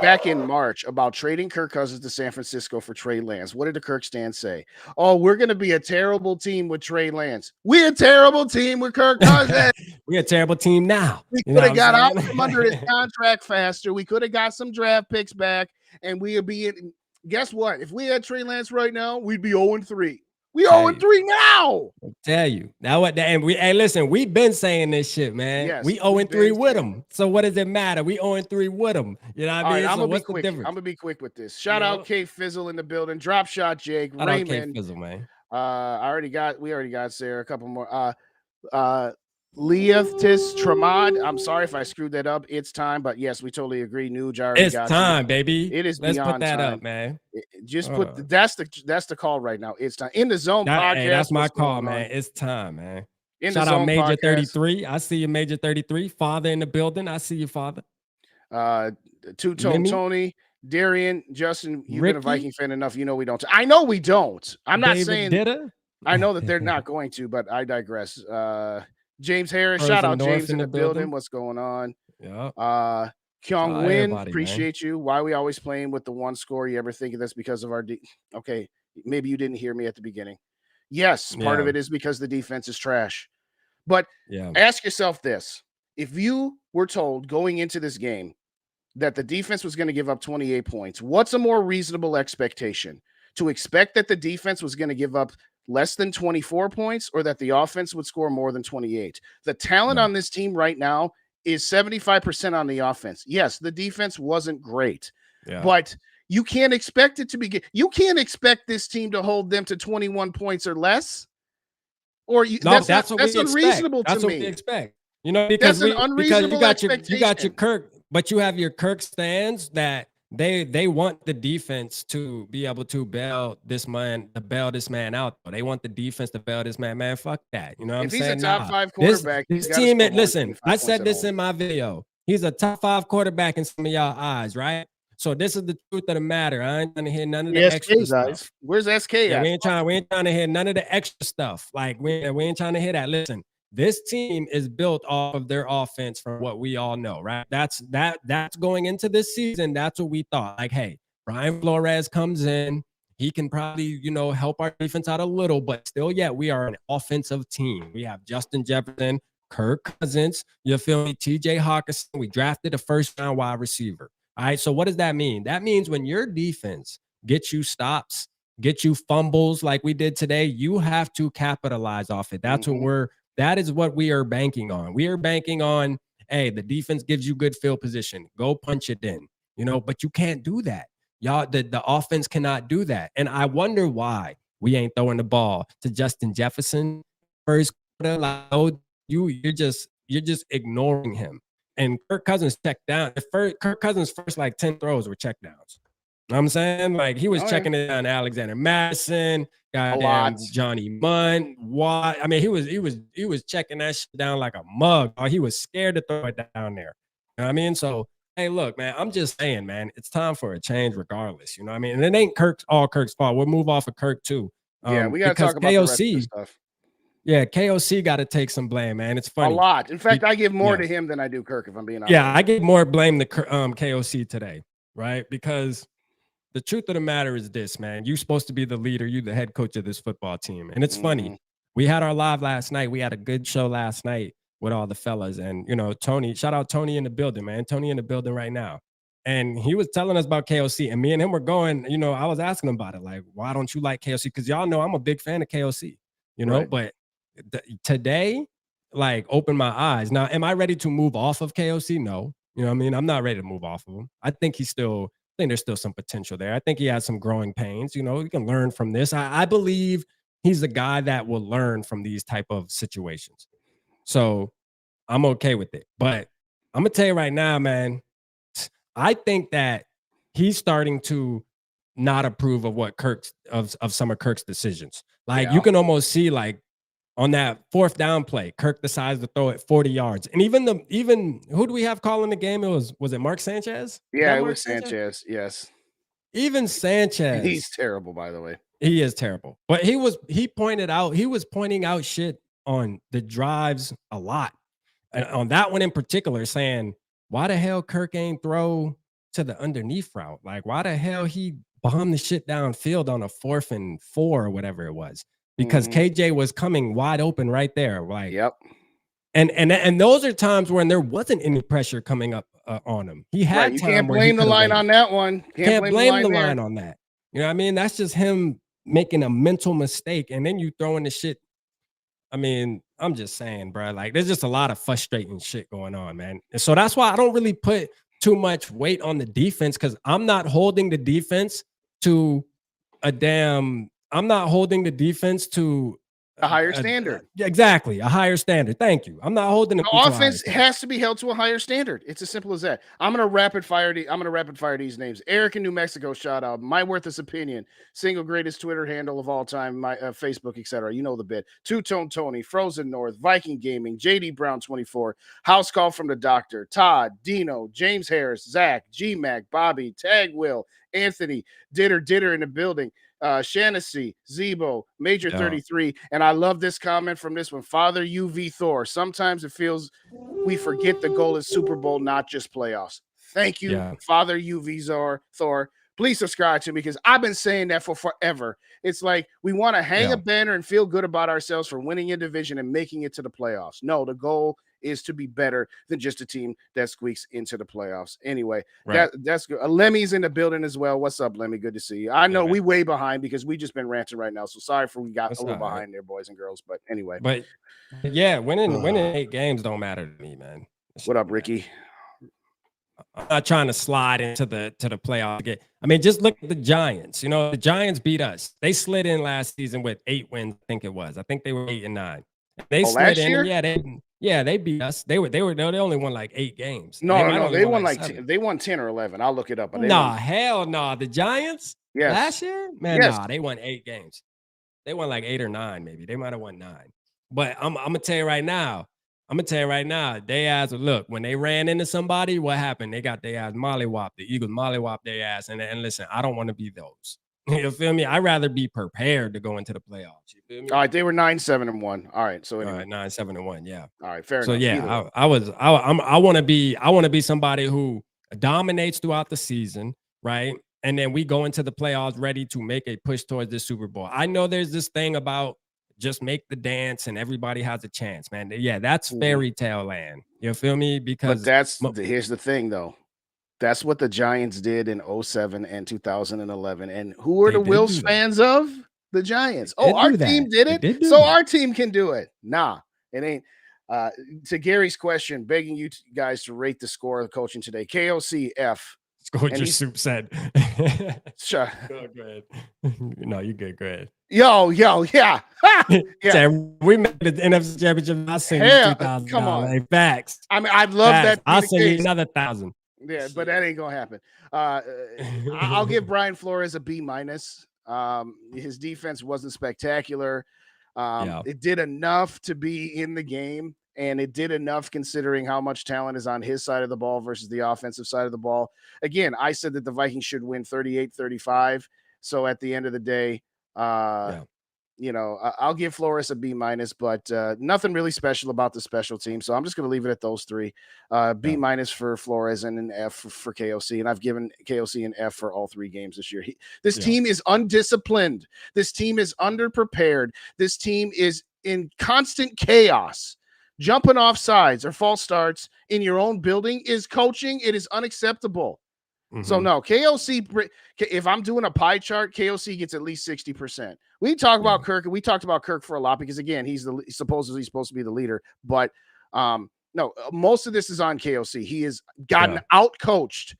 back in March, about trading Kirk Cousins to San Francisco for Trey Lance, what did the Kirk stand say? Oh, we're going to be a terrible team with Trey Lance. We're a terrible team with Kirk Cousins. We're a terrible team now. We could have got out from under his contract faster. We could have got some draft picks back, and we would be in. Guess what? If we had Trey Lance right now, we'd be 0-3. We 0-3 now. I'll tell you. Now what? And listen, we've been saying this shit, man. Yes, we 0-3 with them. So what does it matter? We 0-3 with them. You know what I mean? I'm gonna be quick with this. Shout out K Fizzle in the building. Drop shot Jake. Shout Raymond. K Fizzle, man. We already got Sarah. A couple more. Leotis Tramad. I'm sorry if I screwed that up. It's time, but yes, we totally agree. Nuge, it's time, baby. It is. Let's beyond put that time. up, man. Just put that's the call right now. It's time. In the Zone podcast. Hey, that's my call, man. It's time, man. Shout out Major 33. I see you, Major 33. Father in the building. I see you, Father. Two-Tone Tony, Darian, Justin. You've been a Viking fan enough. You know we don't. I know we don't. I'm not saying. I know that they're not going to, but I digress. James Harris, shout out James in the building. What's going on? Yeah. Kyung Win, appreciate you. Why are we always playing with the one score? You ever think of this because of our okay, maybe you didn't hear me at the beginning. Yes, part of it is because the defense is trash. But ask yourself this. If you were told going into this game that the defense was going to give up 28 points, what's a more reasonable expectation? To expect that the defense was going to give up less than 24 points or that the offense would score more than 28. The talent on this team right now is 75% on the offense. Yes, the defense wasn't great, but you can't expect it to be good. You can't expect this team to hold them to 21 points or less. Or that's unreasonable to me. That's what we expect. You know, because you got your Kirk, but you have your Kirk stands that they want the defense to be able to bail this man out. They want the defense to bail this man. Man, fuck that. You know what I'm saying? If he's a top 5 quarterback, this team, listen, I said this in my video. He's a top 5 quarterback in some of y'all eyes, right? So this is the truth of the matter. I ain't trying to hear none of the extra stuff. Where's SK at? We ain't trying to hear none of the extra stuff. Like we ain't trying to hear that. Listen, this team is built off of their offense from what we all know, right? That's going into this season. That's what we thought. Like, hey, Brian Flores comes in. He can probably, help our defense out a little, but still yet we are an offensive team. We have Justin Jefferson, Kirk Cousins, you feel me? TJ Hawkinson. We drafted a first-round wide receiver. All right, so what does that mean? That means when your defense gets you stops, get you fumbles like we did today, you have to capitalize off it. That is what we are banking on. We are banking on, hey, the defense gives you good field position. Go punch it in, but you can't do that. Y'all, the offense cannot do that. And I wonder why we ain't throwing the ball to Justin Jefferson first quarter. Like, oh, you're just ignoring him. And Kirk Cousins checked down. Kirk Cousins' first 10 throws were check downs. You know what I'm saying? Like he was checking it down Alexander Madison, goddamn Johnny Munn, Watt. I mean, he was checking that shit down like a mug. He was scared to throw it down there. know what I mean? So, hey, look, man, I'm just saying, man, it's time for a change regardless. You know what I mean? And it ain't Kirk's fault. We'll move off of Kirk too. Yeah, we got to Because talk about the rest of the KOC, stuff. yeah, KOC got to take some blame, man. It's A funny. lot. In fact, I give more Yeah. to him than I do Kirk, if I'm being honest. Yeah, I give more blame to KOC today, right? Because the truth of the matter is this, man. You're supposed to be the leader. You the head coach of this football team. And it's funny. We had our live last night. We had a good show last night with all the fellas. And, you know, Tony, shout out Tony in the building, man. Tony in the building right now. And he was telling us about KOC. And me and him were going, you know, I was asking him about it. Like, why don't you like KOC? Because y'all know I'm a big fan of KOC, you know, Right. but today, like, opened my eyes. Now, am I ready to move off of KOC? No. You know what I mean? I'm not ready to move off of him. I think there's still some potential there. I think he has some growing pains. You know, you can learn from this. I believe he's the guy that will learn from these type of situations. So I'm okay with it. But I'm gonna tell you right now, man, I think that he's starting to not approve of what of some of Kirk's decisions. Like you can almost see like on that fourth down play, Kirk decides to throw it 40 yards. And even who do we have calling the game? Was it Mark Sanchez? Yeah, it was Sanchez. Yes. Even Sanchez. He's terrible, by the way. He is terrible. But he was pointing out shit on the drives a lot. And on that one in particular, saying, why the hell Kirk ain't throw to the underneath route? Like, why the hell he bombed the shit downfield on a 4th and 4 or whatever it was? Because KJ was coming wide open right there. Like, yep. And those are times when there wasn't any pressure coming up on him. He had right. You can't blame the line on that one. Can't blame the line on that. You know what I mean? That's just him making a mental mistake, and then you throwing the shit. I mean, I'm just saying, bro. Like, there's just a lot of frustrating shit going on, man. And so that's why I don't really put too much weight on the defense, because I'm not holding the defense to I'm not holding the defense to a higher standard. Exactly, a higher standard. Thank you. I'm not holding it. The offense has to be held to a higher standard. It's as simple as that. I'm gonna rapid fire these names. Eric in New Mexico, shout out. My worthless opinion, single greatest Twitter handle of all time. My Facebook, etc. You know the bit. Two Tone Tony, Frozen North, Viking Gaming, JD Brown 24, House Call from the Doctor, Todd, Dino, James Harris, Zach, G Mac, Bobby, Tag Will, Anthony, Ditter in the building. Shanasy, Zebo, Major 33. And I love this comment from this one. Father UV Thor. Sometimes it feels we forget the goal is Super Bowl, not just playoffs. Thank you, Father UV Thor. Please subscribe to me, because I've been saying that for forever. It's like we want to hang a banner and feel good about ourselves for winning a division and making it to the playoffs. No, the goal is to be better than just a team that squeaks into the playoffs. Anyway, that's good. Lemmy's in the building as well. What's up, Lemmy? Good to see you. I know we way behind because we just been ranting right now. So sorry for we got a little behind there, boys and girls. But anyway. But yeah, winning 8 games don't matter to me, man. What up, Ricky? I'm not trying to slide into the playoff again. I mean, just look at the Giants. You know, the Giants beat us. They slid in last season with 8 wins, I think it was. I think they were 8 and 9. They slid in, and they beat us. They only won like 8 games. No, they won like 10 or 11. I'll look it up. But hell no. The Giants last year, man, they won 8 games. They won like 8 or 9, maybe. They might have won 9. But I'm gonna tell you right now. They ass look, when they ran into somebody, what happened? They got their ass mollywopped. The Eagles mollywopped their ass. And listen, I don't want to be those. You feel me? I'd rather be prepared to go into the playoffs. You feel me? All right, they were 9-7-1. All right, so anyway. 9-7-1. Yeah. All right, fair enough. So yeah, I want to be somebody who dominates throughout the season, right? And then we go into the playoffs ready to make a push towards the Super Bowl. I know there's this thing about just make the dance and everybody has a chance, man. Yeah, that's fairy tale land. You feel me? Because here's the thing, though. That's what the Giants did in 2007 and 2011. And who are the Wills fans of? The Giants. Oh, our team did it, so our team can do it. Nah, it ain't. To Gary's question, begging you guys to rate the score of the coaching today. KOC F. What your soup said. Sure. Go ahead. No, you good. Go ahead. Yo, yeah. Yeah. We made the NFC Championship. I'll send you $2,000. Come on. Hey, facts. I mean, I'd love that. I'll send you another 1,000. Yeah, but that ain't gonna happen. I'll give Brian Flores a B-. His defense wasn't spectacular. It did enough to be in the game. and it did enough considering how much talent is on his side of the ball versus the offensive side of the ball. Again, I said that the Vikings should win 38-35. So at the end of the day, I'll give Flores a B minus, but nothing really special about the special team. So I'm just going to leave it at those three. B minus for Flores and an F for KOC. And I've given KOC an F for all 3 games this year. This team is undisciplined. This team is underprepared. This team is in constant chaos. Jumping off sides or false starts in your own building is coaching. It is unacceptable. So no, KOC, if I'm doing a pie chart, KOC gets at least 60%. We talk about Kirk, and we talked about Kirk for a lot because, again, he's supposedly supposed to be the leader. But no, most of this is on KOC. He has gotten out-coached.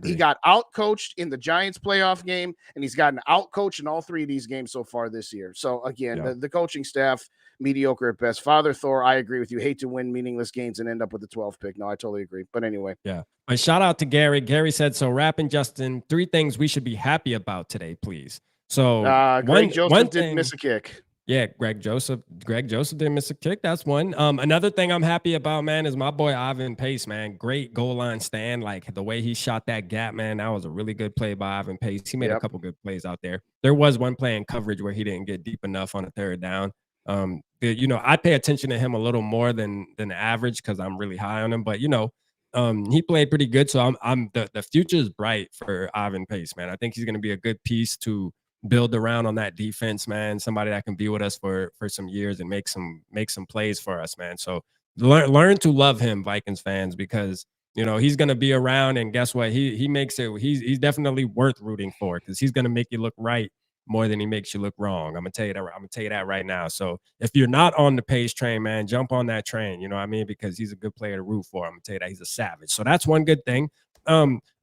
He got out-coached in the Giants playoff game, and he's gotten out-coached in all 3 of these games so far this year. So, again, the coaching staff, mediocre at best. Father Thor, I agree with you. Hate to win meaningless games and end up with the 12th pick. No, I totally agree. But anyway. Yeah. A shout out to Gary. Gary said, so rapping Justin, 3 things we should be happy about today, please. So Greg Joseph didn't miss a kick. Yeah, Greg Joseph didn't miss a kick. That's one. Another thing I'm happy about, man, is my boy Ivan Pace, man. Great goal line stand. Like the way he shot that gap, man, that was a really good play by Ivan Pace. He made a couple good plays out there. There was one play in coverage where he didn't get deep enough on a 3rd down. I pay attention to him a little more than the average because I'm really high on him. But he played pretty good. So the future is bright for Ivan Pace, man. I think he's going to be a good piece to build around on that defense, man. Somebody that can be with us for some years and make some plays for us, man. So learn to love him, Vikings fans, because he's going to be around, and guess what? He makes it. He's definitely worth rooting for because he's going to make you look right more than he makes you look wrong. I'm gonna tell you that. I'm gonna tell you that right now. So if you're not on the Pace train, man, jump on that train. You know what I mean? Because he's a good player to root for. I'm gonna tell you that he's a savage. So that's one good thing.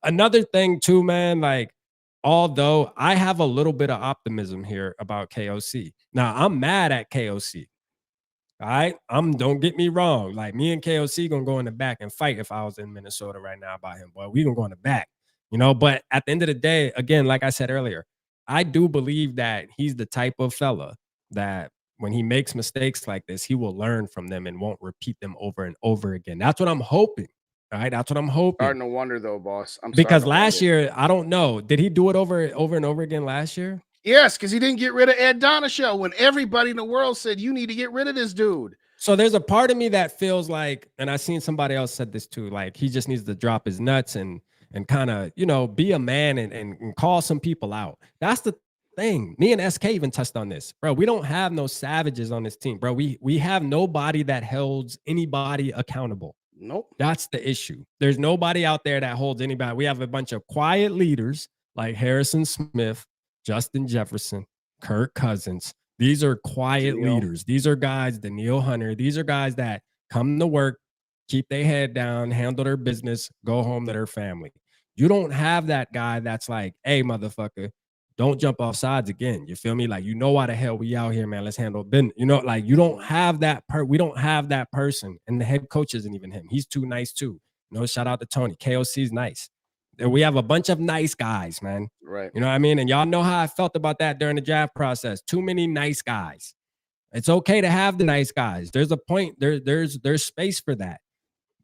Another thing too, man. Like, although I have a little bit of optimism here about KOC. Now I'm mad at KOC. All right, don't get me wrong. Like, me and KOC gonna go in the back and fight if I was in Minnesota right now about him. Boy, we gonna go in the back. But at the end of the day, again, like I said earlier, I do believe that he's the type of fella that when he makes mistakes like this, he will learn from them and won't repeat them over and over again. That's what I'm hoping. All right, that's what I'm hoping. Starting to wonder though, boss. Because last year, I don't know. Did he do it over and over again last year? Yes, because he didn't get rid of Ed Donishow when everybody in the world said you need to get rid of this dude. So there's a part of me that feels like, and I seen somebody else said this too, like he just needs to drop his nuts and kind of, be a man and call some people out. That's the thing. Me and SK even touched on this, bro. We don't have no savages on this team, bro. We have nobody that holds anybody accountable. Nope. That's the issue. There's nobody out there that holds anybody. We have a bunch of quiet leaders like Harrison Smith, Justin Jefferson, Kirk Cousins. These are quiet leaders. These are guys, Daniil Hunter. These are guys that come to work, keep their head down, handle their business, go home to their family. You don't have that guy that's like, hey, motherfucker, don't jump off sides again. You feel me? Like, why the hell we out here, man? Let's handle business. Like, you don't have that we don't have that person. And the head coach isn't even him. He's too nice too. Shout out to Tony. KOC's nice. We have a bunch of nice guys, man. Right. You know what I mean? And y'all know how I felt about that during the draft process. Too many nice guys. It's okay to have the nice guys. There's a point. There's space for that.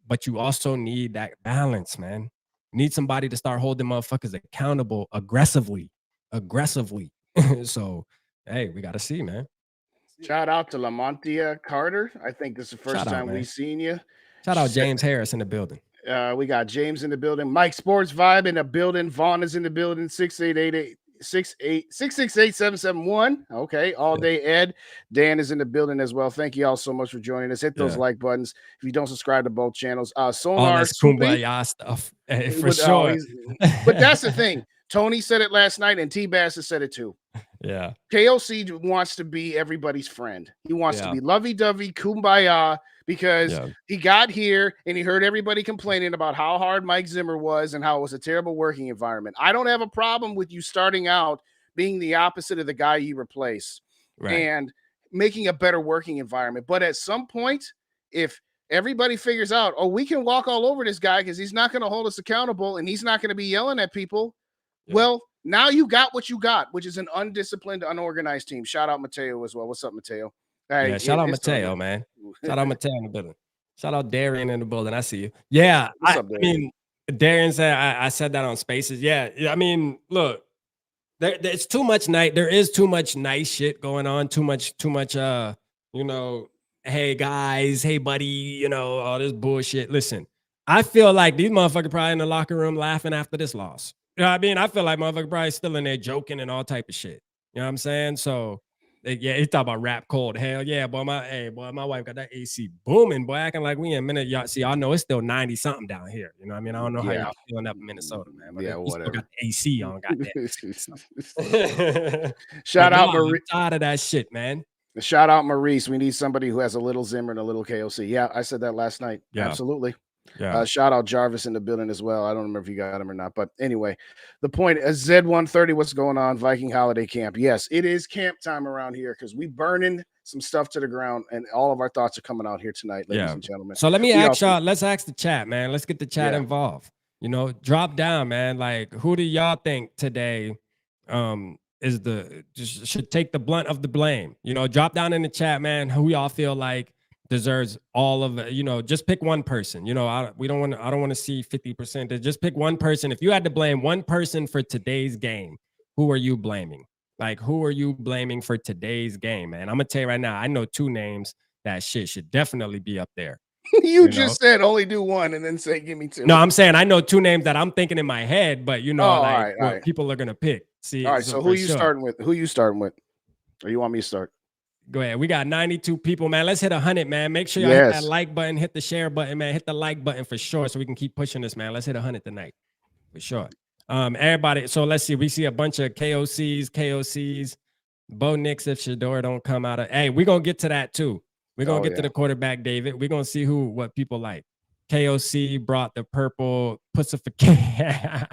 But you also need that balance, man. You need somebody to start holding motherfuckers accountable aggressively. So, hey, we got to see, man. Shout out to Lamontia Carter. I think this is the first time we've seen you. Shout out James Harris in the building. We got James in the building. Mike Sports Vibe in the building. Vaughn is in the building. 668-771. Okay. All day Ed. Dan is in the building as well. Thank you all so much for joining us. Hit those like buttons if you don't subscribe to both channels. Sonar all this kumbaya stuff for sure. But that's the thing. Tony said it last night, and T-Bass has said it too. Yeah. KOC wants to be everybody's friend. He wants to be lovey-dovey, kumbaya, because he got here and he heard everybody complaining about how hard Mike Zimmer was and how it was a terrible working environment. I don't have a problem with you starting out being the opposite of the guy you replace and making a better working environment. But at some point, if everybody figures out, we can walk all over this guy because he's not going to hold us accountable and he's not going to be yelling at people. Well, now you got what you got, which is an undisciplined, unorganized team. Shout out Mateo as well. What's up, Mateo? Hey, shout out Mateo, man. Shout out Mateo in the building. Shout out Darian in the building. I see you. Yeah, What's I up, Darian? mean, Darian said I said that on Spaces. Yeah, I mean, look, there's too much night. There is too much nice shit going on. Too much. You know, hey guys, hey buddy, you know, all this bullshit. Listen, I feel like these motherfuckers probably in the locker room laughing after this loss. You know what I mean? I feel like motherfuckers probably still in there joking and all type of shit. You know what I'm saying? So yeah, he talk about rap cold. Hell yeah, boy. My wife got that AC booming, boy, acting like we in minute. Y'all see, y'all know it's still 90 something down here. You know what I mean? I don't know how Yeah. y'all feeling up in Minnesota, man. But Yeah, we still got whatever. the AC on, goddamn. Shout out I'm Maurice. tired of that shit, man. Shout out Maurice. We need somebody who has a little Zimmer and a little KOC. Yeah, I said that last night. Yeah. Absolutely. Yeah. Shout out Jarvis in the building as well. I don't remember if you got him or not, but anyway, the point is Z130. What's going on? Viking holiday camp. Yes, it is camp time around here because we burning some stuff to the ground, and all of our thoughts are coming out here tonight, ladies and gentlemen. So let me We ask also- y'all. Let's ask the chat, man. Let's get the chat involved. You know, drop down, man. Like, who do y'all think today is should take the blunt of the blame? You know, drop down in the chat, man. Who y'all feel like deserves all of it? You know, just pick one person. You know, I don't want to see 50%. Just pick one person. If you had to blame one person for today's game, who are you blaming? Like, who are you blaming for today's game, man? I'm gonna tell you right now, I know two names that shit should definitely be up there. you just said only do one and then say give me two. No, I'm saying I know two names that I'm thinking in my head, but you know, all like right. people are gonna pick. See, all right. So who you starting with? Who you starting with? Or you want me to start? Go ahead. We got 92 people, man. Let's hit 100, man. Make sure y'all hit that like button, hit the share button, man. Hit the like button for sure, so we can keep pushing this, man. Let's hit 100 tonight, for sure. Everybody. So let's see. We see a bunch of KOCs. Bo Nix if Shador don't come out of. Hey, we're gonna get to that too. We're gonna get to the quarterback, David. We're gonna see what people like. KOC brought the purple pussification.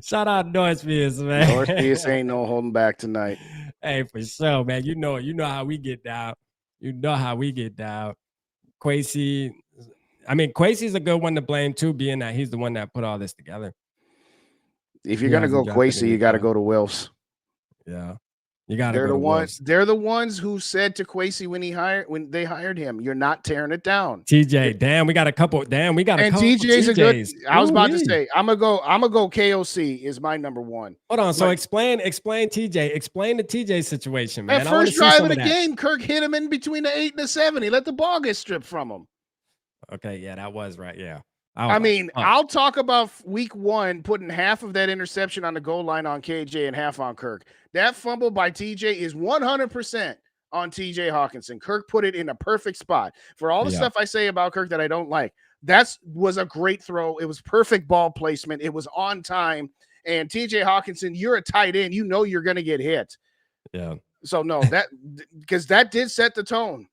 Shout out Northfields, man. Northfields ain't no holding back tonight. Hey, for sure, man. You know how we get down. You know how we get down. Quasi, I mean, Quasi's a good one to blame too, being that he's the one that put all this together. If you're gonna go Quasi, you got to go to Wilfs. Yeah. You got to They're go the to ones. Wolves. They're the ones who said to Quasi when they hired him, "You're not tearing it down." TJ, damn, we got a couple. Damn, we got a couple. And TJ's a good. I was about to Ooh-wee. say, I'm gonna go KOC is my number one. Hold on. So explain TJ. Explain the TJ situation, man. That first drive of the game, Kirk hit him in between the 8 and the 7. He let the ball get stripped from him. Okay, yeah, that was right. Yeah. I mean, I'll talk about week 1 putting half of that interception on the goal line on KJ and half on Kirk. That fumble by TJ is 100% on TJ Hawkinson. Kirk put it in a perfect spot. For all the stuff I say about Kirk that I don't like, that was a great throw. It was perfect ball placement. It was on time. And TJ Hawkinson, you're a tight end. You know you're going to get hit. Yeah. So, no, because that did set the tone.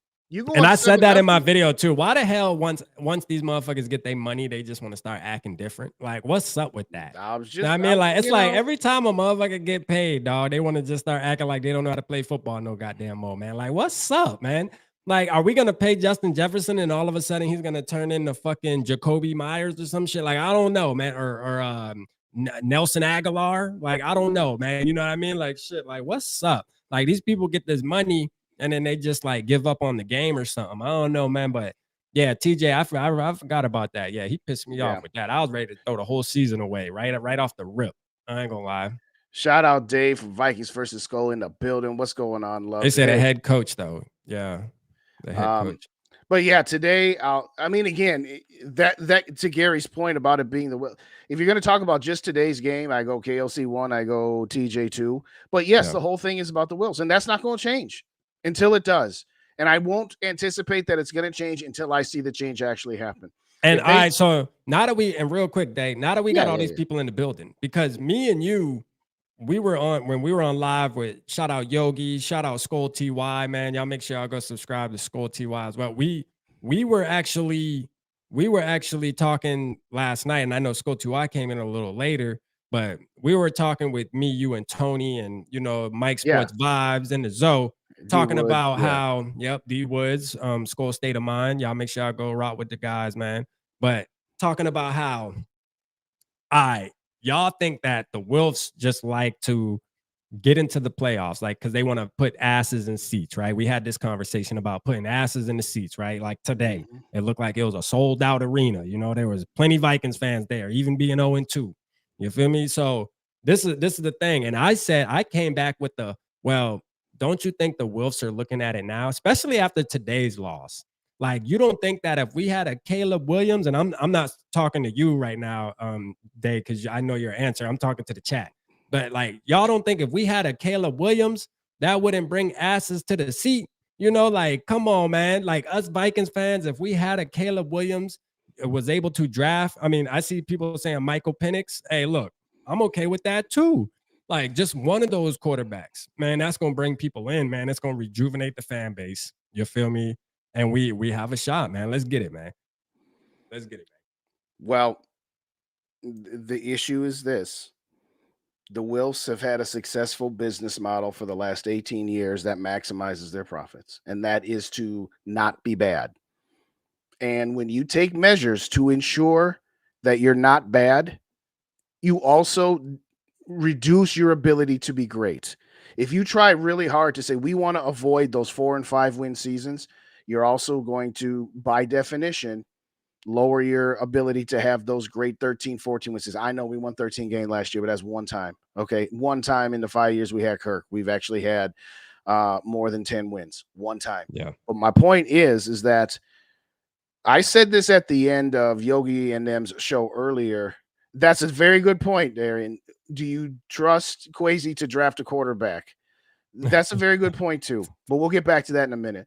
And I said that in my video too. Why the hell once these motherfuckers get their money, they just want to start acting different? Like, what's up with that? It's like every time a motherfucker get paid, dog, they want to just start acting like they don't know how to play football no goddamn more, man. Like, what's up, man? Like, are we gonna pay Justin Jefferson and all of a sudden he's gonna turn into fucking Jacoby Myers or some shit? Like, I don't know, man. Or Nelson Aguilar. Like, I don't know, man. You know what I mean? Like, shit. Like, what's up? Like, these people get this money and then they just like give up on the game or something. I don't know, man. But yeah, TJ, I forgot about that. Yeah, he pissed me off with that. I was ready to throw the whole season away, right off the rip. I ain't gonna lie. Shout out Dave from Vikings versus SKOL in the building. What's going on, love? They said a head coach though. Yeah, the head coach. But yeah, today, I mean, again, that to Gary's point about it being if you're going to talk about just today's game, I go KLC 1, I go TJ 2. But yes, the whole thing is about the Wills, and that's not going to change until it does. And I won't anticipate that it's going to change until I see the change actually happen. And so now that real quick, Dave, now that we got all these people in the building, because me and you, when we were on live with shout out Yogi, shout out SKOL TY, man. Y'all make sure y'all go subscribe to SKOL TY as well. We were actually talking last night, and I know SKOL TY came in a little later, but we were talking with me, you, and Tony, and Mike Sports Vibes and the Zoe. Talking about how, D Woods, SKOL State of Mind. Y'all make sure y'all go rock with the guys, man. But talking about how y'all think that the Wilfs just like to get into the playoffs, like, because they want to put asses in seats, right? We had this conversation about putting asses in the seats, right? Like today, Mhm. it looked like it was a sold out arena. You know, there was plenty Vikings fans there, even being 0-2. You feel me? So this is the thing. And I said, I came back with the, well, don't you think the Wolves are looking at it now, especially after today's loss? Like, you don't think that if we had a Caleb Williams, and I'm not talking to you right now, Dave, because I know your answer. I'm talking to the chat. But like, y'all don't think if we had a Caleb Williams, that wouldn't bring asses to the seat? You know, like, come on, man. Like, us Vikings fans, if we had a Caleb Williams was able to draft, I mean, I see people saying Michael Penix. Hey, look, I'm okay with that too. Like, just one of those quarterbacks, man, that's gonna bring people in, man. It's gonna rejuvenate the fan base. You feel me? And we have a shot, man. Let's get it, man. Let's get it, Well, the issue is this. The Wilfs have had a successful business model for the last 18 years that maximizes their profits, and that is to not be bad. And when you take measures to ensure that you're not bad, you also reduce your ability to be great. If you try really hard to say, we want to avoid those 4 and 5 win seasons, you're also going to, by definition, lower your ability to have those great 13, 14 wins. I know we won 13 games last year, but that's one time. Okay. One time in the 5 years we had Kirk. We've actually had more than 10 wins one time. Yeah. But my point is that I said this at the end of Yogi and them's show earlier. That's a very good point, Darian. Do you trust Kwesi to draft a quarterback? That's a very good point too. But we'll get back to that in a minute.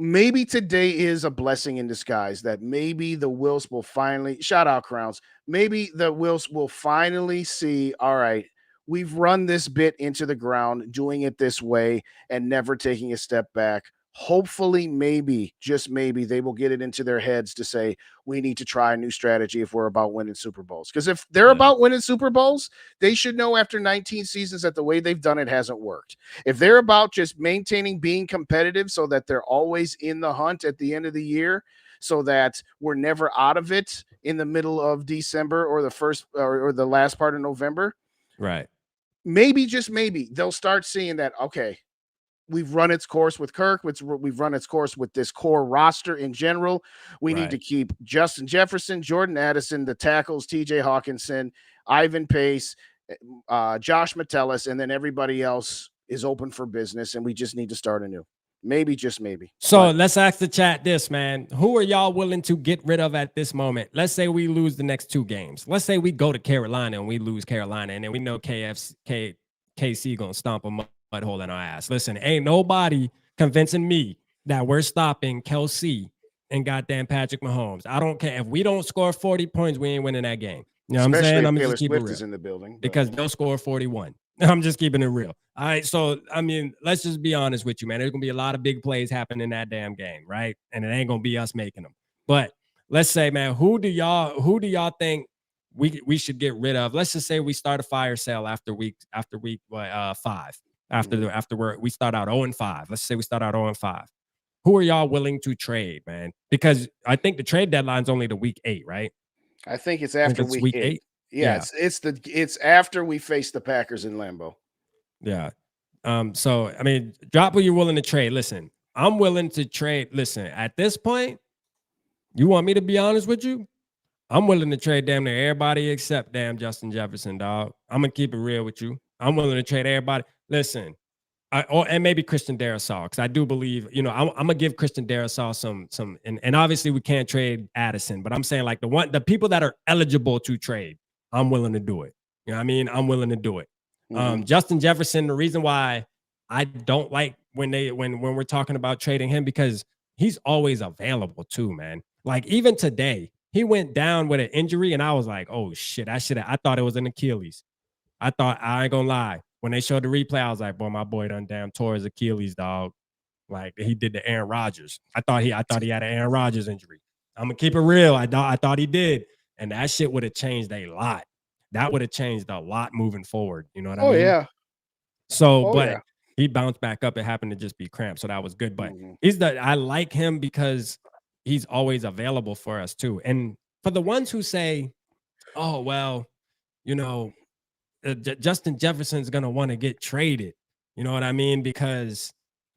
Maybe today is a blessing in disguise that maybe the Wills will finally, shout out Crowns, maybe the Wills will finally see, all right, we've run this bit into the ground, doing it this way and never taking a step back. Hopefully, maybe, just maybe, they will get it into their heads to say, we need to try a new strategy if we're about winning Super Bowls. Because if they're about winning Super Bowls, they should know after 19 seasons that the way they've done it hasn't worked. If they're about just maintaining being competitive so that they're always in the hunt at the end of the year, so that we're never out of it in the middle of December or the first or the last part of November, right. maybe, just maybe, they'll start seeing that, okay, we've run its course with Kirk. We've run its course with this core roster in general. We need to keep Justin Jefferson, Jordan Addison, the tackles, TJ Hawkinson, Ivan Pace, Josh Metellus, and then everybody else is open for business, and we just need to start anew. Maybe, just maybe. So let's ask the chat this, man. Who are y'all willing to get rid of at this moment? Let's say we lose the next 2 games. Let's say we go to Carolina and we lose Carolina, and then we know KC gonna stomp a mud hole in our ass. Listen, ain't nobody convincing me that we're stopping Kelsey and goddamn Patrick Mahomes. I don't care if we don't score 40 points, we ain't winning that game. You know what I'm saying? I'm Taylor just keep Swift it real is in the building because they'll score 41. I'm just keeping it real. All right. So, I mean, let's just be honest with you, man. There's going to be a lot of big plays happening in that damn game, right? And it ain't going to be us making them. But let's say, man, who do y'all think we should get rid of? Let's just say we start a fire sale after week 5. After we start out 0-5. Let's say we start out 0-5. Who are y'all willing to trade, man? Because I think the trade deadline's only the week 8, right? I think it's after week 8. Yeah. It's after we face the Packers in Lambeau. Yeah. So I mean, drop who you're willing to trade. Listen, I'm willing to trade. Listen, at this point, you want me to be honest with you? I'm willing to trade damn near everybody except damn Justin Jefferson, dog. I'm gonna keep it real with you. I'm willing to trade everybody. Listen, and maybe Christian Darrisaw, because I do believe, you know, I'm gonna give Christian Darrisaw some, and obviously we can't trade Addison, but I'm saying like the people that are eligible to trade, I'm willing to do it. You know what I mean? I'm willing to do it. Justin Jefferson, the reason why I don't like when we're talking about trading him, because he's always available too, man. Like even today, he went down with an injury, and I was like, oh shit, I thought it was an Achilles. I ain't gonna lie. When they showed the replay, I was like, boy, my boy done damn tore his Achilles, dog. Like he did the Aaron Rodgers. I thought he had an Aaron Rodgers injury. I'm gonna keep it real. I thought he did. And that shit would have changed a lot. That would have changed a lot moving forward. You know what I mean? Oh, yeah. So, he bounced back up. It happened to just be cramped. So that was good. But I like him because he's always available for us too. And for the ones who say, oh, well, you know, Justin Jefferson's gonna want to get traded. You know what I mean? Because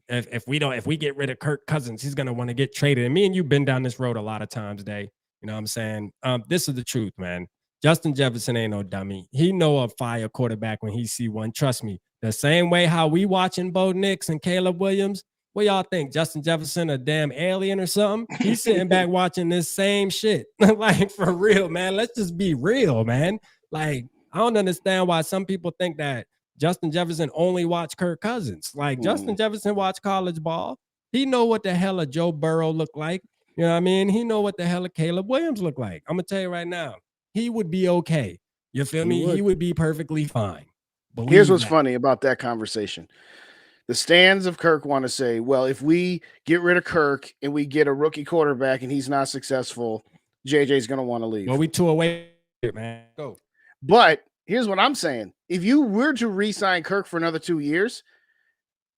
if we get rid of Kirk Cousins, he's gonna want to get traded. And me and you've been down this road a lot of times, Day. You know what I'm saying? This is the truth, man. Justin Jefferson ain't no dummy. He know a fire quarterback when he see one. Trust me. The same way how we watching Bo Nix and Caleb Williams. What y'all think? Justin Jefferson a damn alien or something? He's sitting back watching this same shit. Like, for real, man. Let's just be real, man. Like, I don't understand why some people think that Justin Jefferson only watched Kirk Cousins. Like, Justin Jefferson watched college ball. He know what the hell a Joe Burrow look like. You know what I mean? He know what the hell a Caleb Williams look like. I'm going to tell you right now. He would be okay. You feel me? He would be perfectly fine. Here's what's funny about that conversation. The stands of Kirk want to say, well, if we get rid of Kirk and we get a rookie quarterback and he's not successful, JJ's going to want to leave. Well, we two away, man. Go. But here's what I'm saying. If you were to re-sign Kirk for another 2 years,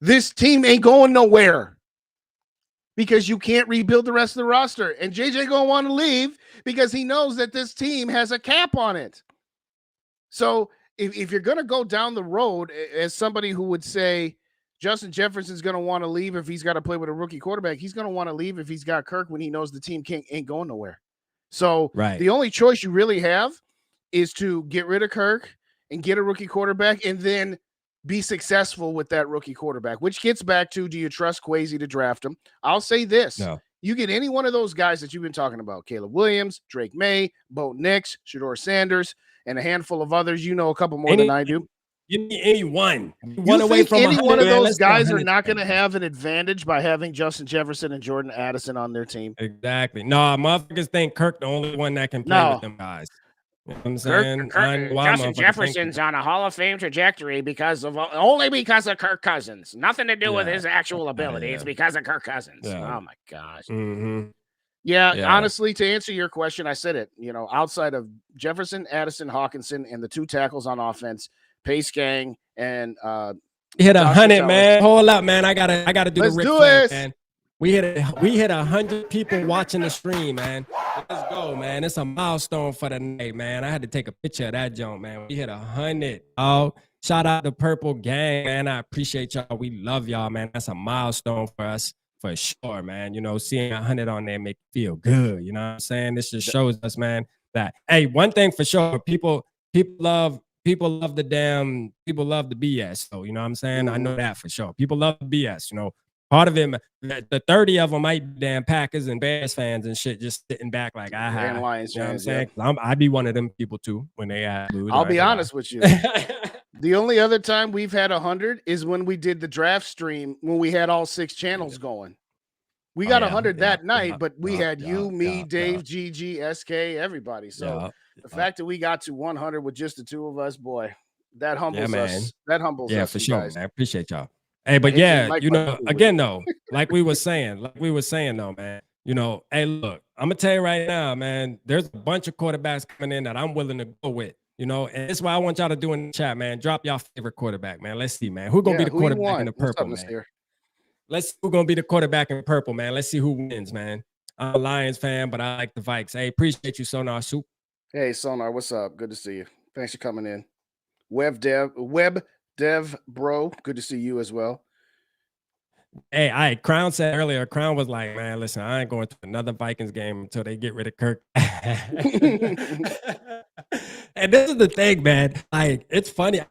this team ain't going nowhere because you can't rebuild the rest of the roster. And JJ going to want to leave because he knows that this team has a cap on it. So if you're going to go down the road as somebody who would say, Justin Jefferson's going to want to leave if he's got to play with a rookie quarterback. He's going to want to leave if he's got Kirk when he knows the team ain't going nowhere. So the only choice you really have is to get rid of Kirk and get a rookie quarterback and then be successful with that rookie quarterback, which gets back to, do you trust Kwesi to draft him? I'll say this. No. You get any one of those guys that you've been talking about, Caleb Williams, Drake May, Bo Nix, Shedeur Sanders, and a handful of others. You know a couple more than I do. Give me anyone. You away think from any one of those guys are not going to have an advantage by having Justin Jefferson and Jordan Addison on their team? Exactly. No, motherfuckers think Kirk the only one that can play with them guys. You know what I'm saying? Justin Jefferson's on a Hall of Fame trajectory only because of Kirk Cousins. Nothing to do with his actual ability. It's because of Kirk Cousins. Oh my gosh. Yeah, honestly, to answer your question, I said it. You know, outside of Jefferson, Addison, Hawkinson, and the two tackles on offense, Pace Gang and hit 100, man. Hold up, man. I gotta do Let's the Ric Flair, man. We hit 100 people watching the stream, man. Let's go, man. It's a milestone for the night, man. I had to take a picture of that jump, man. We hit 100. Oh, shout out to Purple Gang, man. I appreciate y'all. We love y'all, man. That's a milestone for us for sure, man. You know, seeing 100 on there make you feel good. You know what I'm saying? This just shows us, man, that hey, one thing for sure, people love the BS. So, you know what I'm saying? I know that for sure. People love the BS, you know. Part of it, the 30 of them might be damn Packers and Bears fans and shit, just sitting back like, and Lions you know fans, what I'm saying? I'd be one of them people too when they lose. I'll be honest with you. The only other time we've had 100 is when we did the draft stream when we had all 6 channels going. We got 100 that night, but we had you, me, Dave, GG, SK, everybody. So the fact that we got to 100 with just the two of us, boy, that humbles us. That humbles us. Yeah, for sure. I appreciate y'all. Hey, but you know, again, though, like we were saying, though, man, you know, hey, look, I'm going to tell you right now, man, there's a bunch of quarterbacks coming in that I'm willing to go with, you know, and that's why I want y'all to do in the chat, man. Drop y'all favorite quarterback, man. Let's see, man. Who's going to be the quarterback in the purple, man? Let's see who's going to be the quarterback in purple, man. Let's see who wins, man. I'm a Lions fan, but I like the Vikes. Hey, appreciate you, Sonar Soup. Hey, Sonar, what's up? Good to see you. Thanks for coming in. Web Dev bro, good to see you as well. Hey, Crown said earlier, Crown was like, man, listen, I ain't going to another Vikings game until they get rid of Kirk. And this is the thing, man. Like, it's funny.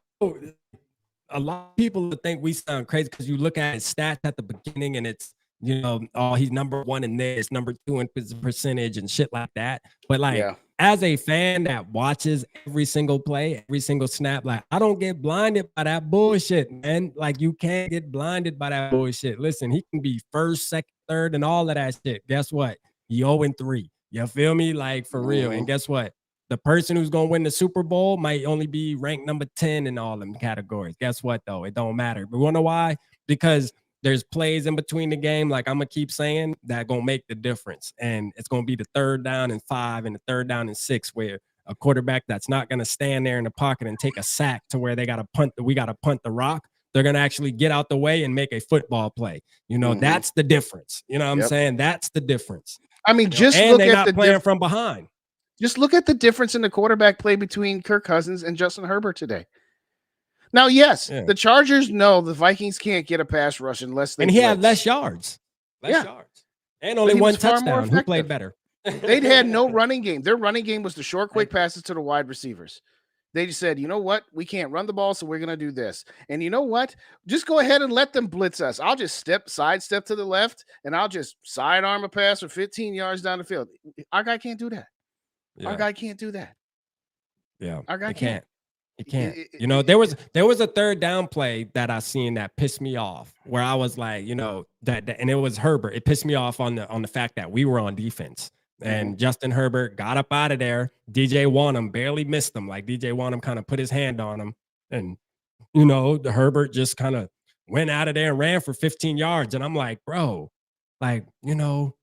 A lot of people think we sound crazy because you look at his stats at the beginning and it's, you know, oh, he's number 1 in this, number 2 in percentage and shit like that. But like, as a fan that watches every single play, every single snap, like, I don't get blinded by that bullshit, man. Like, you can't get blinded by that bullshit. Listen, he can be first, second, third, and all of that shit. Guess what? He 0-3. You feel me? Like, for real. And guess what? The person who's going to win the Super Bowl might only be ranked number 10 in all them categories. Guess what, though? It don't matter. But you know why? Because there's plays in between the game, like I'm going to keep saying, that going to make the difference. And it's going to be the 3rd down and 5 and the 3rd down and 6 where a quarterback that's not going to stand there in the pocket and take a sack to where they got to punt. We got to punt the rock. They're going to actually get out the way and make a football play. You know, that's the difference. You know what I'm saying? That's the difference. I mean, just look at the playing from behind. Just look at the difference in the quarterback play between Kirk Cousins and Justin Herbert today. Now, yes, Yeah. the Chargers know the Vikings can't get a pass rush unless they And he had blitz. less yards. Less yards. And only he one was far more touchdown. Who played effective. better? They'd had no running game. Their running game was the short, quick passes to the wide receivers. They just said, you know what? We can't run the ball, so we're going to do this. And you know what? Just go ahead and let them blitz us. I'll just sidestep to the left, and I'll just sidearm a pass for 15 yards down the field. Our guy can't do that. Yeah. Our guy can't do that. Yeah. Our guy can't. He can't. You know, there was a third down play that I seen that pissed me off, where I was like, you know, that and it was Herbert. It pissed me off on the fact that we were on defense. And Justin Herbert got up out of there. DJ Wanham barely missed him. Like DJ Wanham kind of put his hand on him. And, you know, the Herbert just kind of went out of there and ran for 15 yards. And I'm like, bro, like, you know,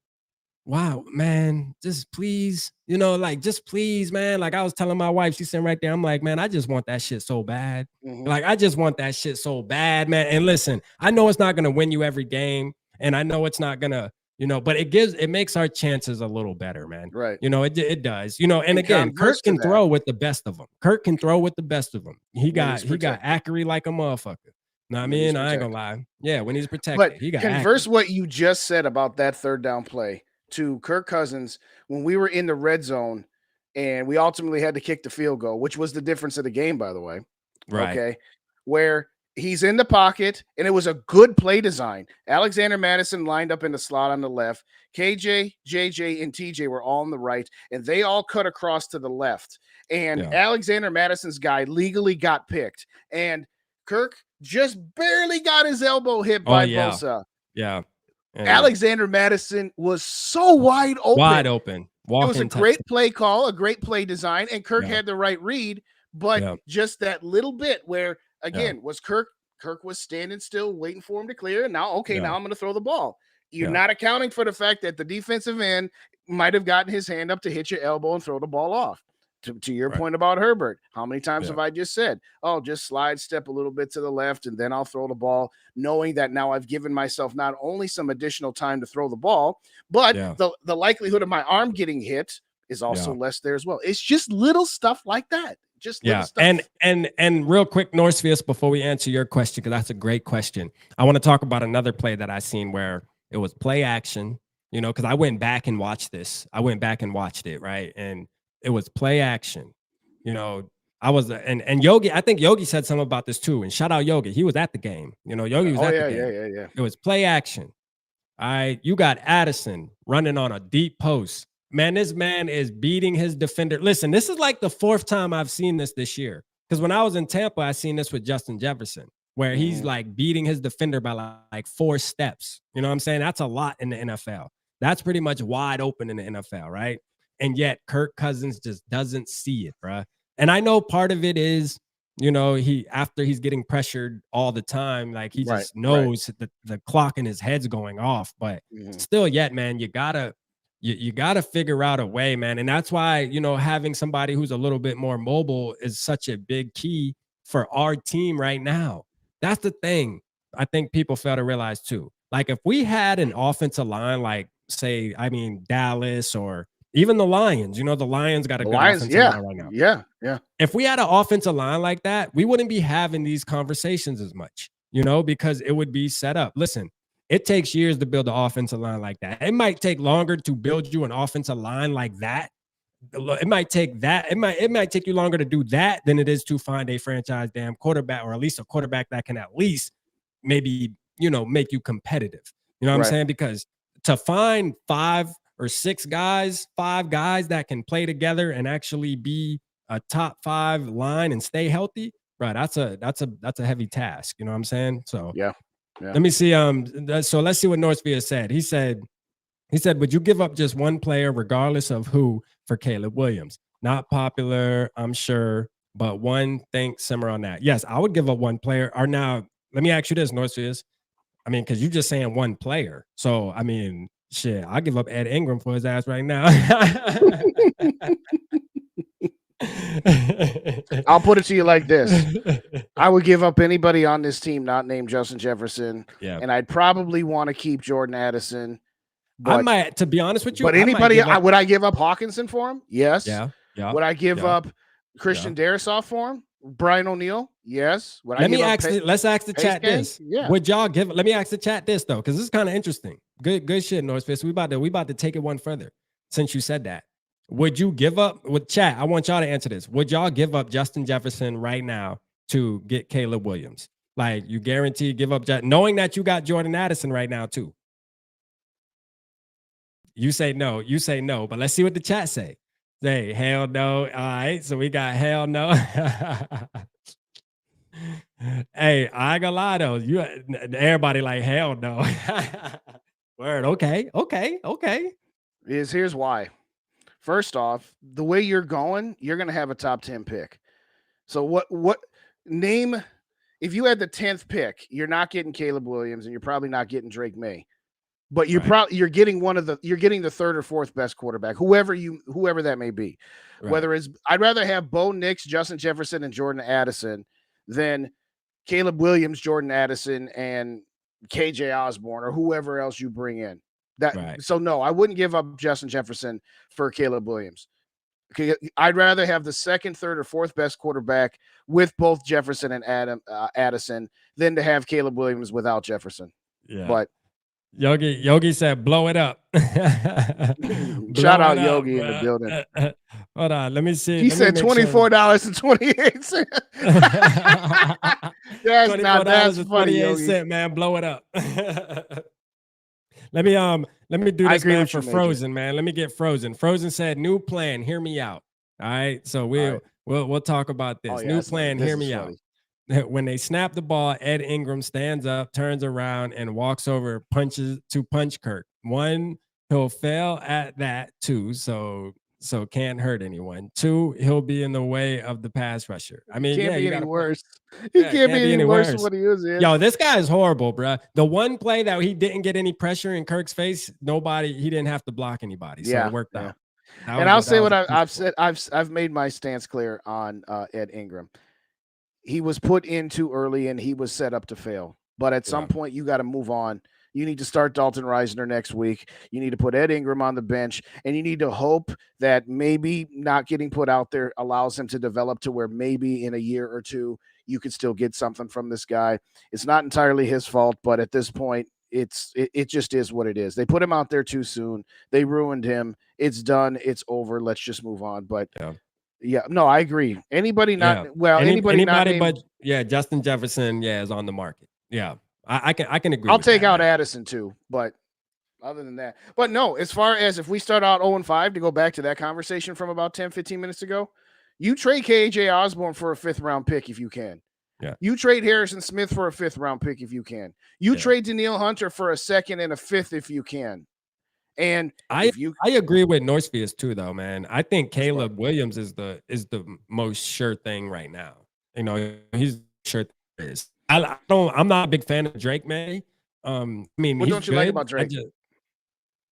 wow, man, just please, you know, like, just please, man. Like I was telling my wife, she's sitting right there. I'm like, man, I just want that shit so bad. Like, I just want that shit so bad, man. And listen, I know it's not going to win you every game. And I know it's not going to, you know, but it makes our chances a little better, man. Right. You know, it does, you know, and again, Kirk can throw with the best of them. Kirk can throw with the best of them. He got accurate like a motherfucker. Know what I mean? I ain't gonna lie. Yeah, when he's protected, but he got converse accurate. what you just said about that third down play to Kirk Cousins when we were in the red zone and we ultimately had to kick the field goal, which was the difference of the game, by the way. Right. Okay. Where he's in the pocket, and it was a good play design. Alexander Madison lined up in the slot on the left. KJ, JJ, and TJ were all on the right, and they all cut across to the left. And Alexander Madison's guy legally got picked. And Kirk just barely got his elbow hit by Bosa. Yeah. Alexander Madison was so wide open. Wide open. It was a great play call, a great play design, and Kirk had the right read, but just that little bit where, again, was Kirk was standing still waiting for him to clear. And now, now I'm going to throw the ball. You're not accounting for the fact that the defensive end might have gotten his hand up to hit your elbow and throw the ball off. To your point about Herbert, how many times have I just said, oh, just slide step a little bit to the left and then I'll throw the ball, knowing that now I've given myself not only some additional time to throw the ball, but the likelihood of my arm getting hit is also less there as well. It's just little stuff like that. Just little stuff. And real quick, Norsefius, before we answer your question, because that's a great question, I want to talk about another play that I seen where it was play action, you know, because I went back and watched this. I went back and watched it, right? And it was play action. You know, I was and Yogi, I think Yogi said something about this too. And shout out Yogi. He was at the game. You know, Yogi was at the game. Yeah. It was play action. All right. You got Addison running on a deep post. Man, this man is beating his defender. Listen, this is like the fourth time I've seen this year. Because when I was in Tampa, I seen this with Justin Jefferson, where he's like beating his defender by like 4 steps. You know what I'm saying? That's a lot in the NFL. That's pretty much wide open in the NFL, right? And yet Kirk Cousins just doesn't see it, bro. And I know part of it is, you know, after he's getting pressured all the time, like he just knows the clock in his head's going off. But still, yet, man, you gotta figure out a way, man. And that's why, you know, having somebody who's a little bit more mobile is such a big key for our team right now. That's the thing I think people fail to realize too. Like if we had an offensive line, like say, Dallas or even the Lions, you know, the Lions got a good offensive line right now. Yeah. If we had an offensive line like that, we wouldn't be having these conversations as much, you know, because it would be set up. Listen, it takes years to build an offensive line like that. It might take longer to build you an offensive line like that. It might take that. It might take you longer to do that than it is to find a franchise damn quarterback, or at least a quarterback that can at least maybe, you know, make you competitive. You know what I'm saying? Because to find 5 or 6 guys, 5 guys that can play together and actually be a top 5 line and stay healthy, right? That's a heavy task. You know what I'm saying? So let me see. So let's see what Northfield said. He said, would you give up just one player, regardless of who, for Caleb Williams? Not popular, I'm sure, but one. Think simmer on that. Yes, I would give up one player. Or now, let me ask you this, Northfield. I mean, because you're just saying one player. So I mean, shit, I'll give up Ed Ingram for his ass right now. I'll put it to you like this. I would give up anybody on this team not named Justin Jefferson. Yeah. And I'd probably want to keep Jordan Addison. But, I might, to be honest with you. But anybody, would I give up Hawkinson for him? Yes. Yeah. Would I give up Christian Darisaw for him? Brian O'Neill? Yes. Let's ask the chat this. Yeah. Would y'all give? Let me ask the chat this though, because this is kind of interesting. Good shit, North Fist. We about to take it one further. Since you said that, would you give up with chat? I want y'all to answer this. Would y'all give up Justin Jefferson right now to get Caleb Williams? Like you guarantee give up, knowing that you got Jordan Addison right now too. You say no. You say no. But let's see what the chat say. Say hell no. All right. So we got hell no. Hey, I ain't gonna lie though. Everybody like hell no. Word. Okay. Here's why. First off, the way you're going, you're gonna have a top 10 pick. So what name if you had the 10th pick, you're not getting Caleb Williams and you're probably not getting Drake May. But you're getting the third or fourth best quarterback, whoever that may be. Right. Whether it's I'd rather have Bo Nix, Justin Jefferson, and Jordan Addison than Caleb Williams, Jordan Addison, and KJ Osborne or whoever else you bring in. So no, I wouldn't give up Justin Jefferson for Caleb Williams. Okay, I'd rather have the second, third, or fourth best quarterback with both Jefferson and Addison than to have Caleb Williams without Jefferson. Yeah, but Yogi said, "Blow it up." Shout out Yogi in the building. Hold on, let me see. He said $24.28. That's funny, Yogi. Man. Blow it up. Let me do this, man, for Frozen, man. Let me get Frozen. Frozen said, "New plan. Hear me out." All right, so we'll talk about this. New plan. Hear me out. When they snap the ball, Ed Ingram stands up, turns around, and walks over, punches to punch Kirk. One, he'll fail at that. Two, so can't hurt anyone. Two, he'll be in the way of the pass rusher. I mean, can't be any worse. He can't be any worse than what he was in. Yo, this guy is horrible, bro. The one play that he didn't get any pressure in Kirk's face, he didn't have to block anybody. So it worked out. And I'll say what I've said. I've made my stance clear on Ed Ingram. He was put in too early and he was set up to fail. But at some point, you got to move on. You need to start Dalton Reisner next week. You need to put Ed Ingram on the bench, and you need to hope that maybe not getting put out there allows him to develop to where maybe in a year or two you could still get something from this guy. It's not entirely his fault, but at this point, it just is what it is. They put him out there too soon. They ruined him. It's done. It's over. Let's just move on. But yeah, no, I agree. Anybody not anybody not named, but Justin Jefferson, is on the market. Yeah, I can agree. I'll take out Addison too, but other than that, but no, as far as if we start out 0-5 to go back to that conversation from about 10-15 minutes ago, you trade KJ Osborne for a 5th round pick if you can. Yeah. You trade Harrison Smith for a 5th round pick if you can. You trade Danielle Hunter for a 2nd and a 5th if you can. And I agree with Northfield too, though, man. I think Caleb Williams is the most sure thing right now. You know, he's sure is. I'm not a big fan of Drake May. I mean, what don't you like about Drake?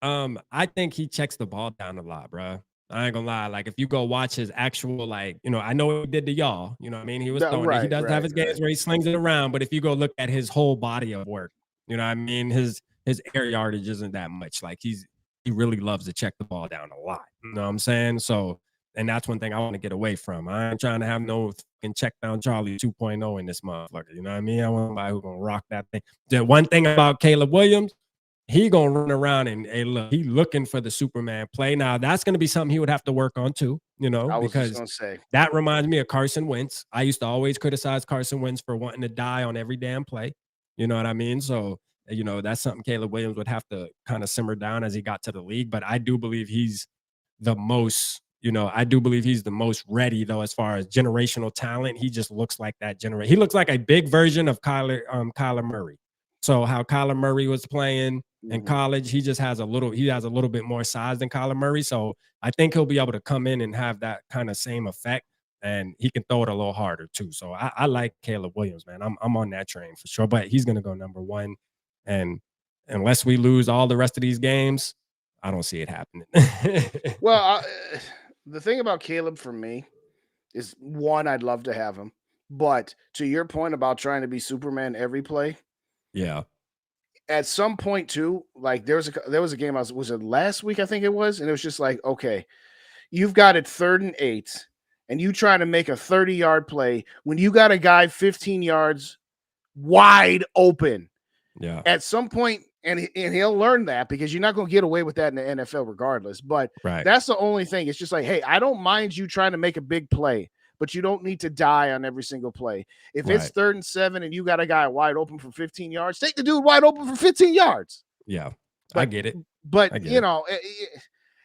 I think he checks the ball down a lot, bro. I ain't gonna lie. Like, if you go watch his actual, I know what he did to y'all. You know what I mean? He was throwing it. He does have his games where he slings it around, but if you go look at his whole body of work, you know what I mean? His air yardage isn't that much. Like, he really loves to check the ball down a lot. You know what I'm saying? So, and that's one thing I want to get away from. I ain't trying to have no fucking check down Charlie 2.0 in this motherfucker. You know what I mean? I want somebody who's gonna rock that thing. The one thing about Caleb Williams, he gonna run around and look, he looking for the Superman play. Now that's gonna be something he would have to work on too, because that reminds me of Carson Wentz. I used to always criticize Carson Wentz for wanting to die on every damn play. You know what I mean? So, that's something Caleb Williams would have to kind of simmer down as he got to the league. But I do believe he's the most, ready though, as far as generational talent. He just looks like that generation. He looks like a big version of Kyler Murray. So how Kyler Murray was playing in college, he has a little bit more size than Kyler Murray. So I think he'll be able to come in and have that kind of same effect, and he can throw it a little harder too. So I like Caleb Williams, man. I'm on that train for sure, but he's going to go number 1. And unless we lose all the rest of these games, I don't see it happening. Well, the thing about Caleb for me is, one, I'd love to have him. But to your point about trying to be Superman every play, yeah. At some point too, like there was a game was it last week? I think it was, and it was just like, okay, you've got it 3rd and 8, and you try to make a 30-yard play when you got a guy 15 yards wide open. Yeah. At some point, and he'll learn that, because you're not going to get away with that in the NFL regardless. But that's the only thing. It's just like, hey, I don't mind you trying to make a big play, but you don't need to die on every single play. If it's 3rd and 7 and you got a guy wide open for 15 yards, take the dude wide open for 15 yards. Yeah, I get it. But you know,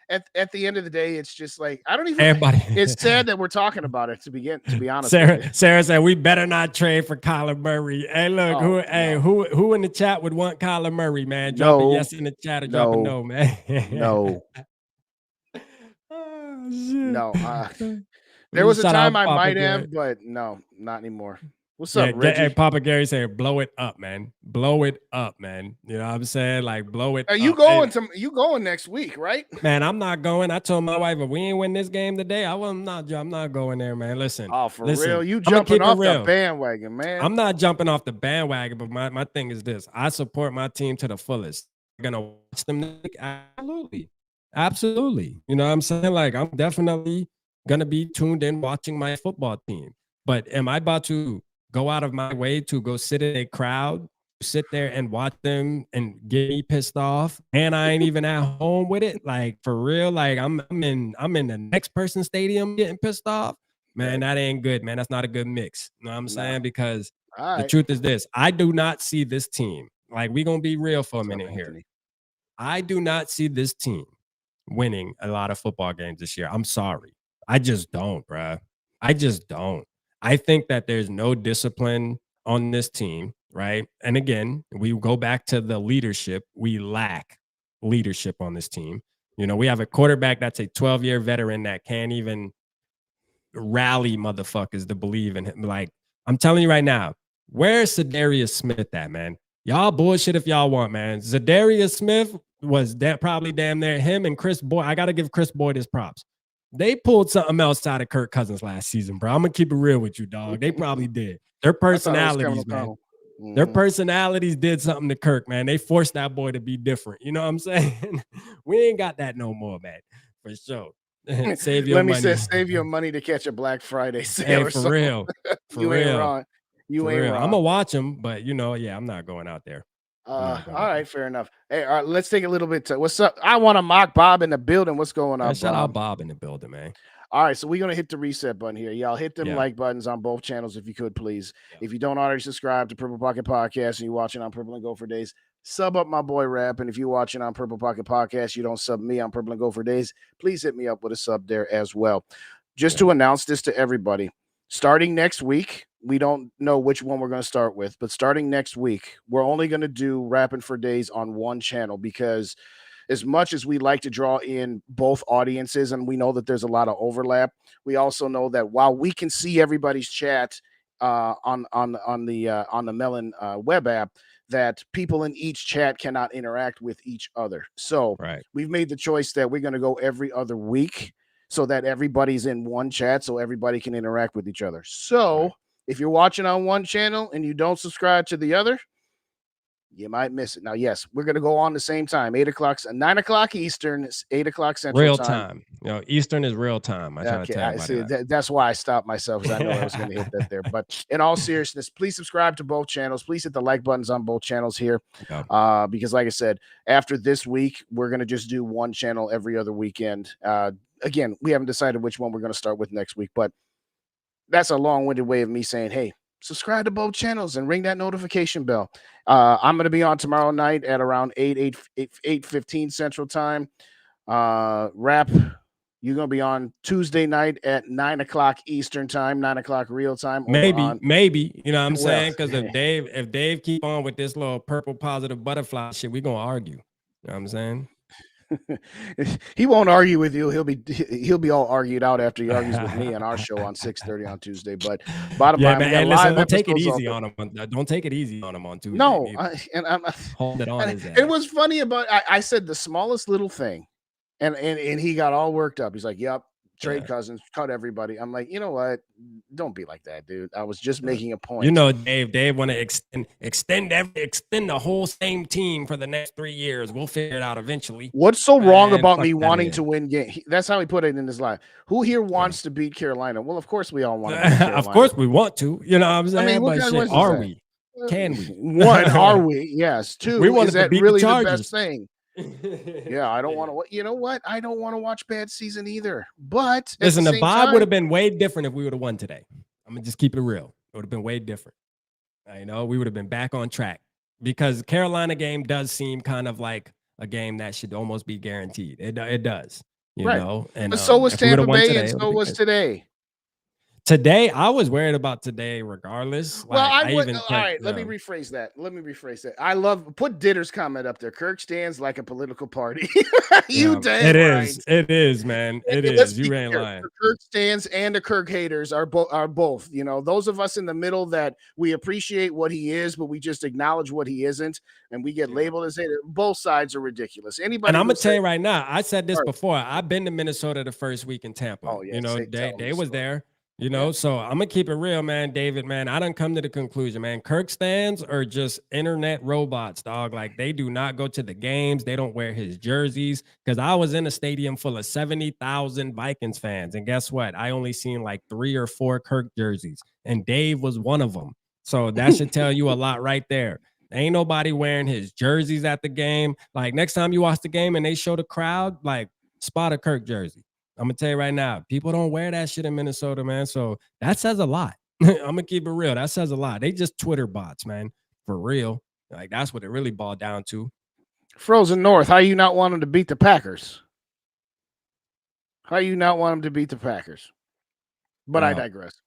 at the end of the day, it's just like, I don't even. It's sad that we're talking about it to be honest. Sarah said we better not trade for Kyler Murray. Hey, look, who in the chat would want Kyler Murray, man? Drop a yes in the chat or drop a no, man. No. Oh, no. There was a time I might have, but no, not anymore. What's up, Reggie? Hey, Papa Gary said, blow it up, man. Blow it up, man. You know what I'm saying? Like, blow it up. You going next week, right? Man, I'm not going. I told my wife, if we ain't win this game today, I'm not going there, man. Listen. Oh, for real? You jumping off the bandwagon, man. I'm not jumping off the bandwagon, but my thing is this. I support my team to the fullest. I'm going to watch them. Absolutely. Absolutely. You know what I'm saying? Like, I'm definitely going to be tuned in watching my football team. But am I about to go out of my way to go sit in a crowd, sit there and watch them and get me pissed off, and I ain't even at home with it? Like, for real, like I'm in the next person's stadium getting pissed off? Man, that ain't good, man. That's not a good mix. You know what I'm saying? Because the truth is this. I do not see this team. Like, we gonna be real for a minute here. I do not see this team winning a lot of football games this year. I'm sorry. I just don't, bruh. I just don't. I think that there's no discipline on this team, right? And again, we go back to the leadership. We lack leadership on this team. You know, we have a quarterback that's a 12-year veteran that can't even rally motherfuckers to believe in him. Like, I'm telling you right now, where's Zadarius Smith at, man? Y'all bullshit if y'all want, man. Zadarius Smith was probably damn near him and Chris Boyd. I got to give Chris Boyd his props. They pulled something else out of Kirk Cousins last season, bro. I'm going to keep it real with you, dog. They probably did. Their personalities, man. Their personalities did something to Kirk, man. They forced that boy to be different. You know what I'm saying? We ain't got that no more, man. For sure. Save your money. Save your money to catch a Black Friday sale. Hey, for real. For you real. Ain't wrong. You ain't wrong. I'm going to watch them, but, you know, yeah, I'm not going out there. All right, fair enough. Hey, all right, let's take a little bit. What's up? I want to mock Bob in the building. What's going on? Shout out Bob in the building, man. All right, so we're going to hit the reset button here. Y'all hit them like buttons on both channels if you could, please. If you don't already subscribe to Purple Pocket Podcast and you're watching on Purple and Gopher Days, sub up my boy Rap. And if you're watching on Purple Pocket Podcast, you don't sub me on Purple and Gopher Days, please hit me up with a sub there as well. Just to announce this to everybody, starting next week, we don't know which one we're going to start with, but starting next week, we're only going to do Rapping for Days on one channel, because as much as we like to draw in both audiences, and we know that there's a lot of overlap, we also know that while we can see everybody's chat on the Melon web app, that people in each chat cannot interact with each other. So we've made the choice that we're going to go every other week, so that everybody's in one chat, so everybody can interact with each other. So if you're watching on one channel and you don't subscribe to the other, you might miss it. Now, yes, we're going to go on the same time, 9 o'clock Eastern, 8 o'clock Central real time. You know, Eastern is real time. That's why I stopped myself, because I know I was going to hit that there. But in all seriousness, please subscribe to both channels. Please hit the like buttons on both channels here, because like I said, after this week, we're going to just do one channel every other weekend. Again, we haven't decided which one we're going to start with next week, but that's a long-winded way of me saying, hey, subscribe to both channels and ring that notification bell. I'm going to be on tomorrow night at around 8:15 Central Time. Rap, you're going to be on Tuesday night at 9 o'clock Eastern Time, 9 o'clock real time. Maybe, you know what I'm saying? Because if Dave keep on with this little purple positive butterfly shit, we're going to argue. You know what I'm saying? He won't argue with you. He'll be all argued out after he argues with me on our show on 6:30 on Tuesday. But bottom line, man, listen, don't take it easy on him. Don't take it easy on him on Tuesday. No, I'm hold it on. It was funny about. I said the smallest little thing, and he got all worked up. He's like, "Yep, trade Cousins, cut everybody. I'm like, you know what? Don't be like that, dude. I was just making a point. You know, Dave want to extend the whole same team for the next 3 years. We'll figure it out eventually. What's so wrong about me wanting to win game? That's how he put it in his line. Who here wants to beat Carolina? Well, of course we all want to beat Carolina. Of course we want to. You know what I'm saying? I mean, but shit, are we? Can we? One, are we? Yes. Two, we want is that beat really the best thing? Yeah, I don't want to. You know what? I don't want to watch bad season either. But listen, the vibe would have been way different if we would have won today. I'm gonna just keep it real. It would have been way different. You know, we would have been back on track because Carolina game does seem kind of like a game that should almost be guaranteed. It does, you know. And but so was Tampa Bay, and so was today. Today, I was worried about today, regardless. Well, all right. Let me rephrase that. I love put Ditter's comment up there. Kirk stands like a political party. It is, man. It is. You ain't lying. The Kirk stands and the Kirk haters are both. You know, those of us in the middle that we appreciate what he is, but we just acknowledge what he isn't, and we get labeled as hater. Both sides are ridiculous. Anybody, and I'm gonna tell you right now. I said this before. I've been to Minnesota the first week in Tampa. Oh yeah, you know, they was there. You know, so I'm gonna keep it real, man, David, man. I done come to the conclusion, man. Kirk stands are just internet robots, dog. Like they do not go to the games, they don't wear his jerseys. Because I was in a stadium full of 70,000 Vikings fans, and guess what? I only seen like 3 or 4 Kirk jerseys, and Dave was one of them. So that should tell you a lot right there. Ain't nobody wearing his jerseys at the game. Like next time you watch the game and they show the crowd, like spot a Kirk jersey. I'm gonna tell you right now, people don't wear that shit in Minnesota, man. So that says a lot. I'm gonna keep it real. That says a lot. They just Twitter bots, man. For real. Like that's what it really boiled down to. Frozen North, how you not want them to beat the Packers? How you not want them to beat the Packers? But I digress.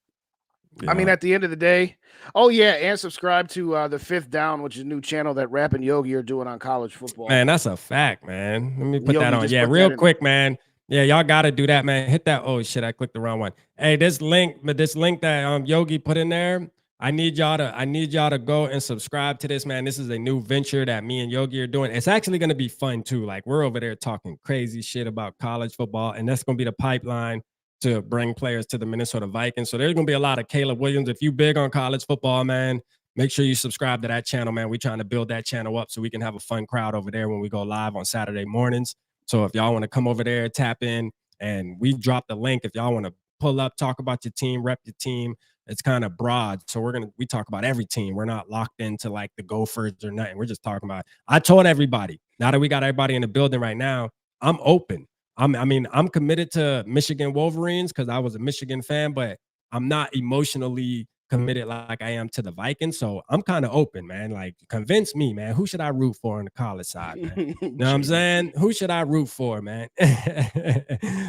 Yeah. I mean, at the end of the day, and subscribe to the Fifth Down, which is a new channel that Rap and Yogi are doing on college football. Man, that's a fact, man. Let me put that on. Yeah, real quick, man. Yeah, y'all got to do that, man. Hit that. Oh shit, I clicked the wrong one. Hey, this link that Yogi put in there, I need y'all to go and subscribe to this, man. This is a new venture that me and Yogi are doing. It's actually going to be fun too. Like we're over there talking crazy shit about college football, and that's going to be the pipeline to bring players to the Minnesota Vikings. So there's going to be a lot of Caleb Williams. If you big on college football, man, make sure you subscribe to that channel, man. We're trying to build that channel up so we can have a fun crowd over there when we go live on Saturday mornings. So if y'all want to come over there, tap in, and we drop the link. If y'all want to pull up, talk about your team, rep your team, it's kind of broad. So we talk about every team. We're not locked into like the Gophers or nothing. We're just talking about, I told everybody, now that we got everybody in the building right now, I'm open. I'm committed to Michigan Wolverines because I was a Michigan fan, but I'm not emotionally committed like I am to the Vikings. So I'm kind of open, man. Like, convince me, man. Who should I root for on the college side, man? You know what I'm saying? Who should I root for, man?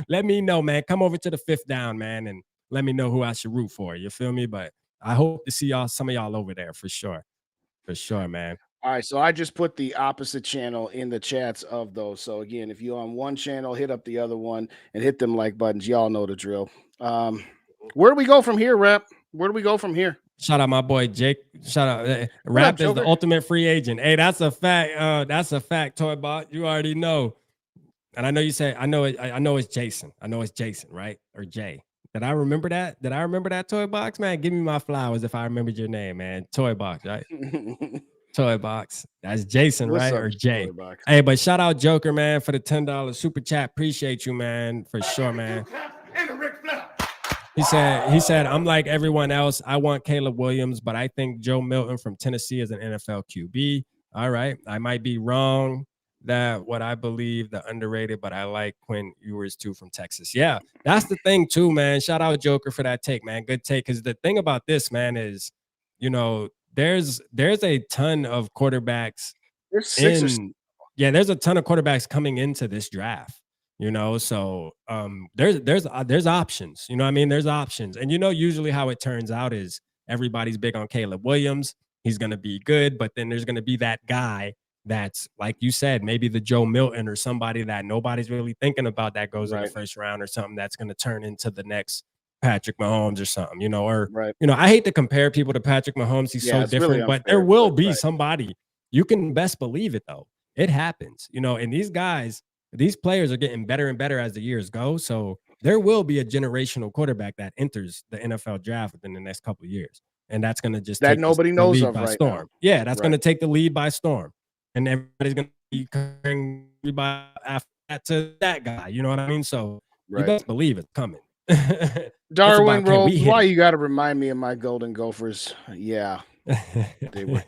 Let me know, man. Come over to the Fifth Down, man, and let me know who I should root for. You feel me? But I hope to see some of y'all over there for sure. For sure, man. All right, so I just put the opposite channel in the chats of those. So again, if you're on one channel, hit up the other one and hit them like buttons. Y'all know the drill. Where do we go from here, Rap? Where do we go from here? Shout out my boy Jake. Shout out Rap is the ultimate free agent. Hey, that's a fact. That's a fact, Toybot. You already know. And I know you say I know it's Jason. I know it's Jason, right? Or Jay. Did I remember that? Did I remember that, Toy Box? Man, give me my flowers if I remembered your name, man. Toy Box, right? Toy Box. That's Jason, right? Or Jay. Hey, but shout out Joker, man, for the $10 super chat. Appreciate you, man, for sure, man. He said, I'm like everyone else. I want Caleb Williams, but I think Joe Milton from Tennessee is an NFL QB. All right. I might be wrong that what I believe, the underrated, but I like Quinn Ewers too from Texas. Yeah, that's the thing too, man. Shout out Joker for that take, man. Good take. Because the thing about this, man, is, you know, there's a ton of quarterbacks. There's there's a ton of quarterbacks coming into this draft. You know, so there's options. You know what I mean? There's options. And you know, usually how it turns out is everybody's big on Caleb Williams. He's going to be good, but then there's going to be that guy that's, like you said, maybe the Joe Milton or somebody that nobody's really thinking about that goes in the first round or something that's going to turn into the next Patrick Mahomes or something, you know, or, you know, I hate to compare people to Patrick Mahomes. He's so different, really but there will be somebody. You can best believe it, though. It happens, you know, and these guys, these players are getting better and better as the years go. So there will be a generational quarterback that enters the NFL draft within the next couple of years. And that's going to just That take nobody the knows lead of by right storm. now. Yeah, that's going to Right. take the lead by storm. And everybody's going to be comparing by after that to that guy. You know what I mean? So you Right. best believe it's coming. Darwin about, can we Rose, hit why it? you got to remind me of my Golden Gophers? Yeah. They were.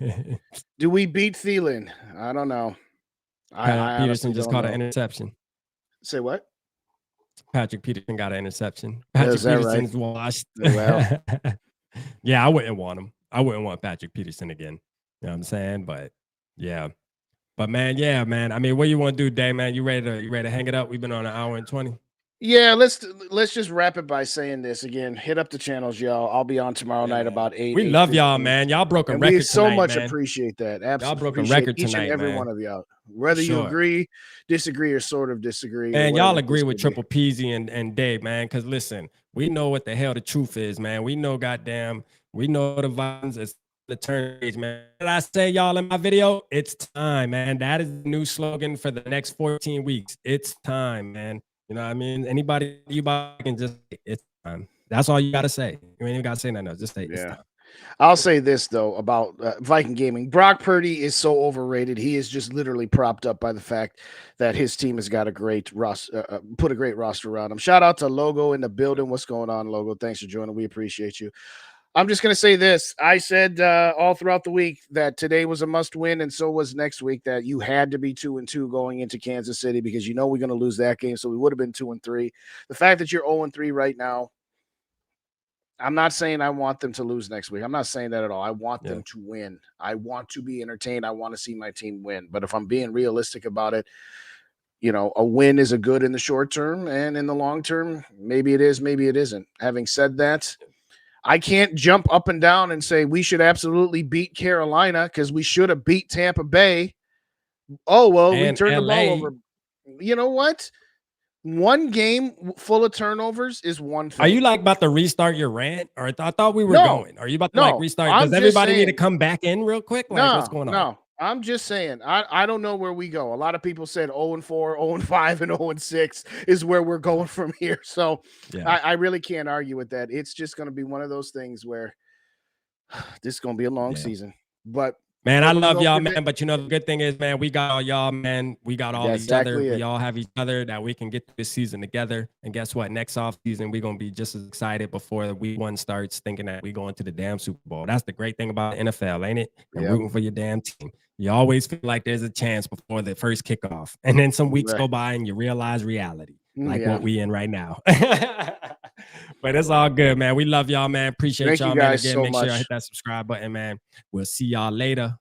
Do we beat Thielen? I don't know. I Peterson honestly just don't caught know. an interception. Say what? Patrick Peterson got an interception. Is Patrick that right? Peterson's washed. Well. Yeah, I wouldn't want him. I wouldn't want Patrick Peterson again. You know what I'm saying? But yeah. But man, yeah, man. I mean, what you want to do, Dave, man? You ready to hang it up? We've been on an hour and 20. Yeah, let's just wrap it by saying this again. Hit up the channels, y'all. I'll be on tomorrow night about 8. We love y'all, man. Y'all broke a record. We so tonight, much man. appreciate that. Absolutely, y'all broke appreciate a record each tonight, and every man. one of y'all. Whether you agree, disagree, or sort of disagree. And y'all agree with Triple Peasy and Dave, man. Because listen, we know what the hell the truth is, man. We know, goddamn, we know the Vikings is the turn page, man. Did I say y'all in my video? It's time, man. That is the new slogan for the next 14 weeks. It's time, man. You know what I mean? Anybody you can just say it's time. That's all you got to say. You ain't even got to say nothing else. Just say it's time. I'll say this, though, about Viking Gaming. Brock Purdy is so overrated. He is just literally propped up by the fact that his team has got a great roster, put a great roster around him. Shout out to Logo in the building. What's going on, Logo? Thanks for joining. We appreciate you. I'm just going to say this. I said all throughout the week that today was a must win, and so was next week, that you had to be 2-2 going into Kansas City because you know we're going to lose that game, so we would have been 2-3. The fact that you're 0-3 right now, I'm not saying I want them to lose next week. I'm not saying that at all. I want them to win. I want to be entertained. I want to see my team win. But if I'm being realistic about it, you know, a win is a good in the short term, and in the long term, maybe it is, maybe it isn't. Having said that, I can't jump up and down and say we should absolutely beat Carolina because we should have beat Tampa Bay. Oh, well, we turned the ball over. You know what? One game full of turnovers is one thing. Are you like about to restart your rant? Or I thought we were going. Are you about to like restart? Does everybody need to come back in real quick? Like, what's going on? No, I'm just saying. I don't know where we go. A lot of people said 0-4, 0-5, and 0-6 is where we're going from here. So I really can't argue with that. It's just going to be one of those things where this is going to be a long season. But man, I love y'all, man. But you know, the good thing is, man, we got all y'all, man. We got all each other. We all have each other that we can get through this season together. And guess what? Next off season, we're gonna be just as excited before week 1 starts, thinking that we going to the damn Super Bowl. That's the great thing about the NFL, ain't it? And rooting for your damn team. You always feel like there's a chance before the first kickoff, and then some weeks go by and you realize reality, like what we in right now. But it's all good, man. We love y'all, man. Appreciate y'all, man. Again, make sure y'all hit that subscribe button, man. We'll see y'all later.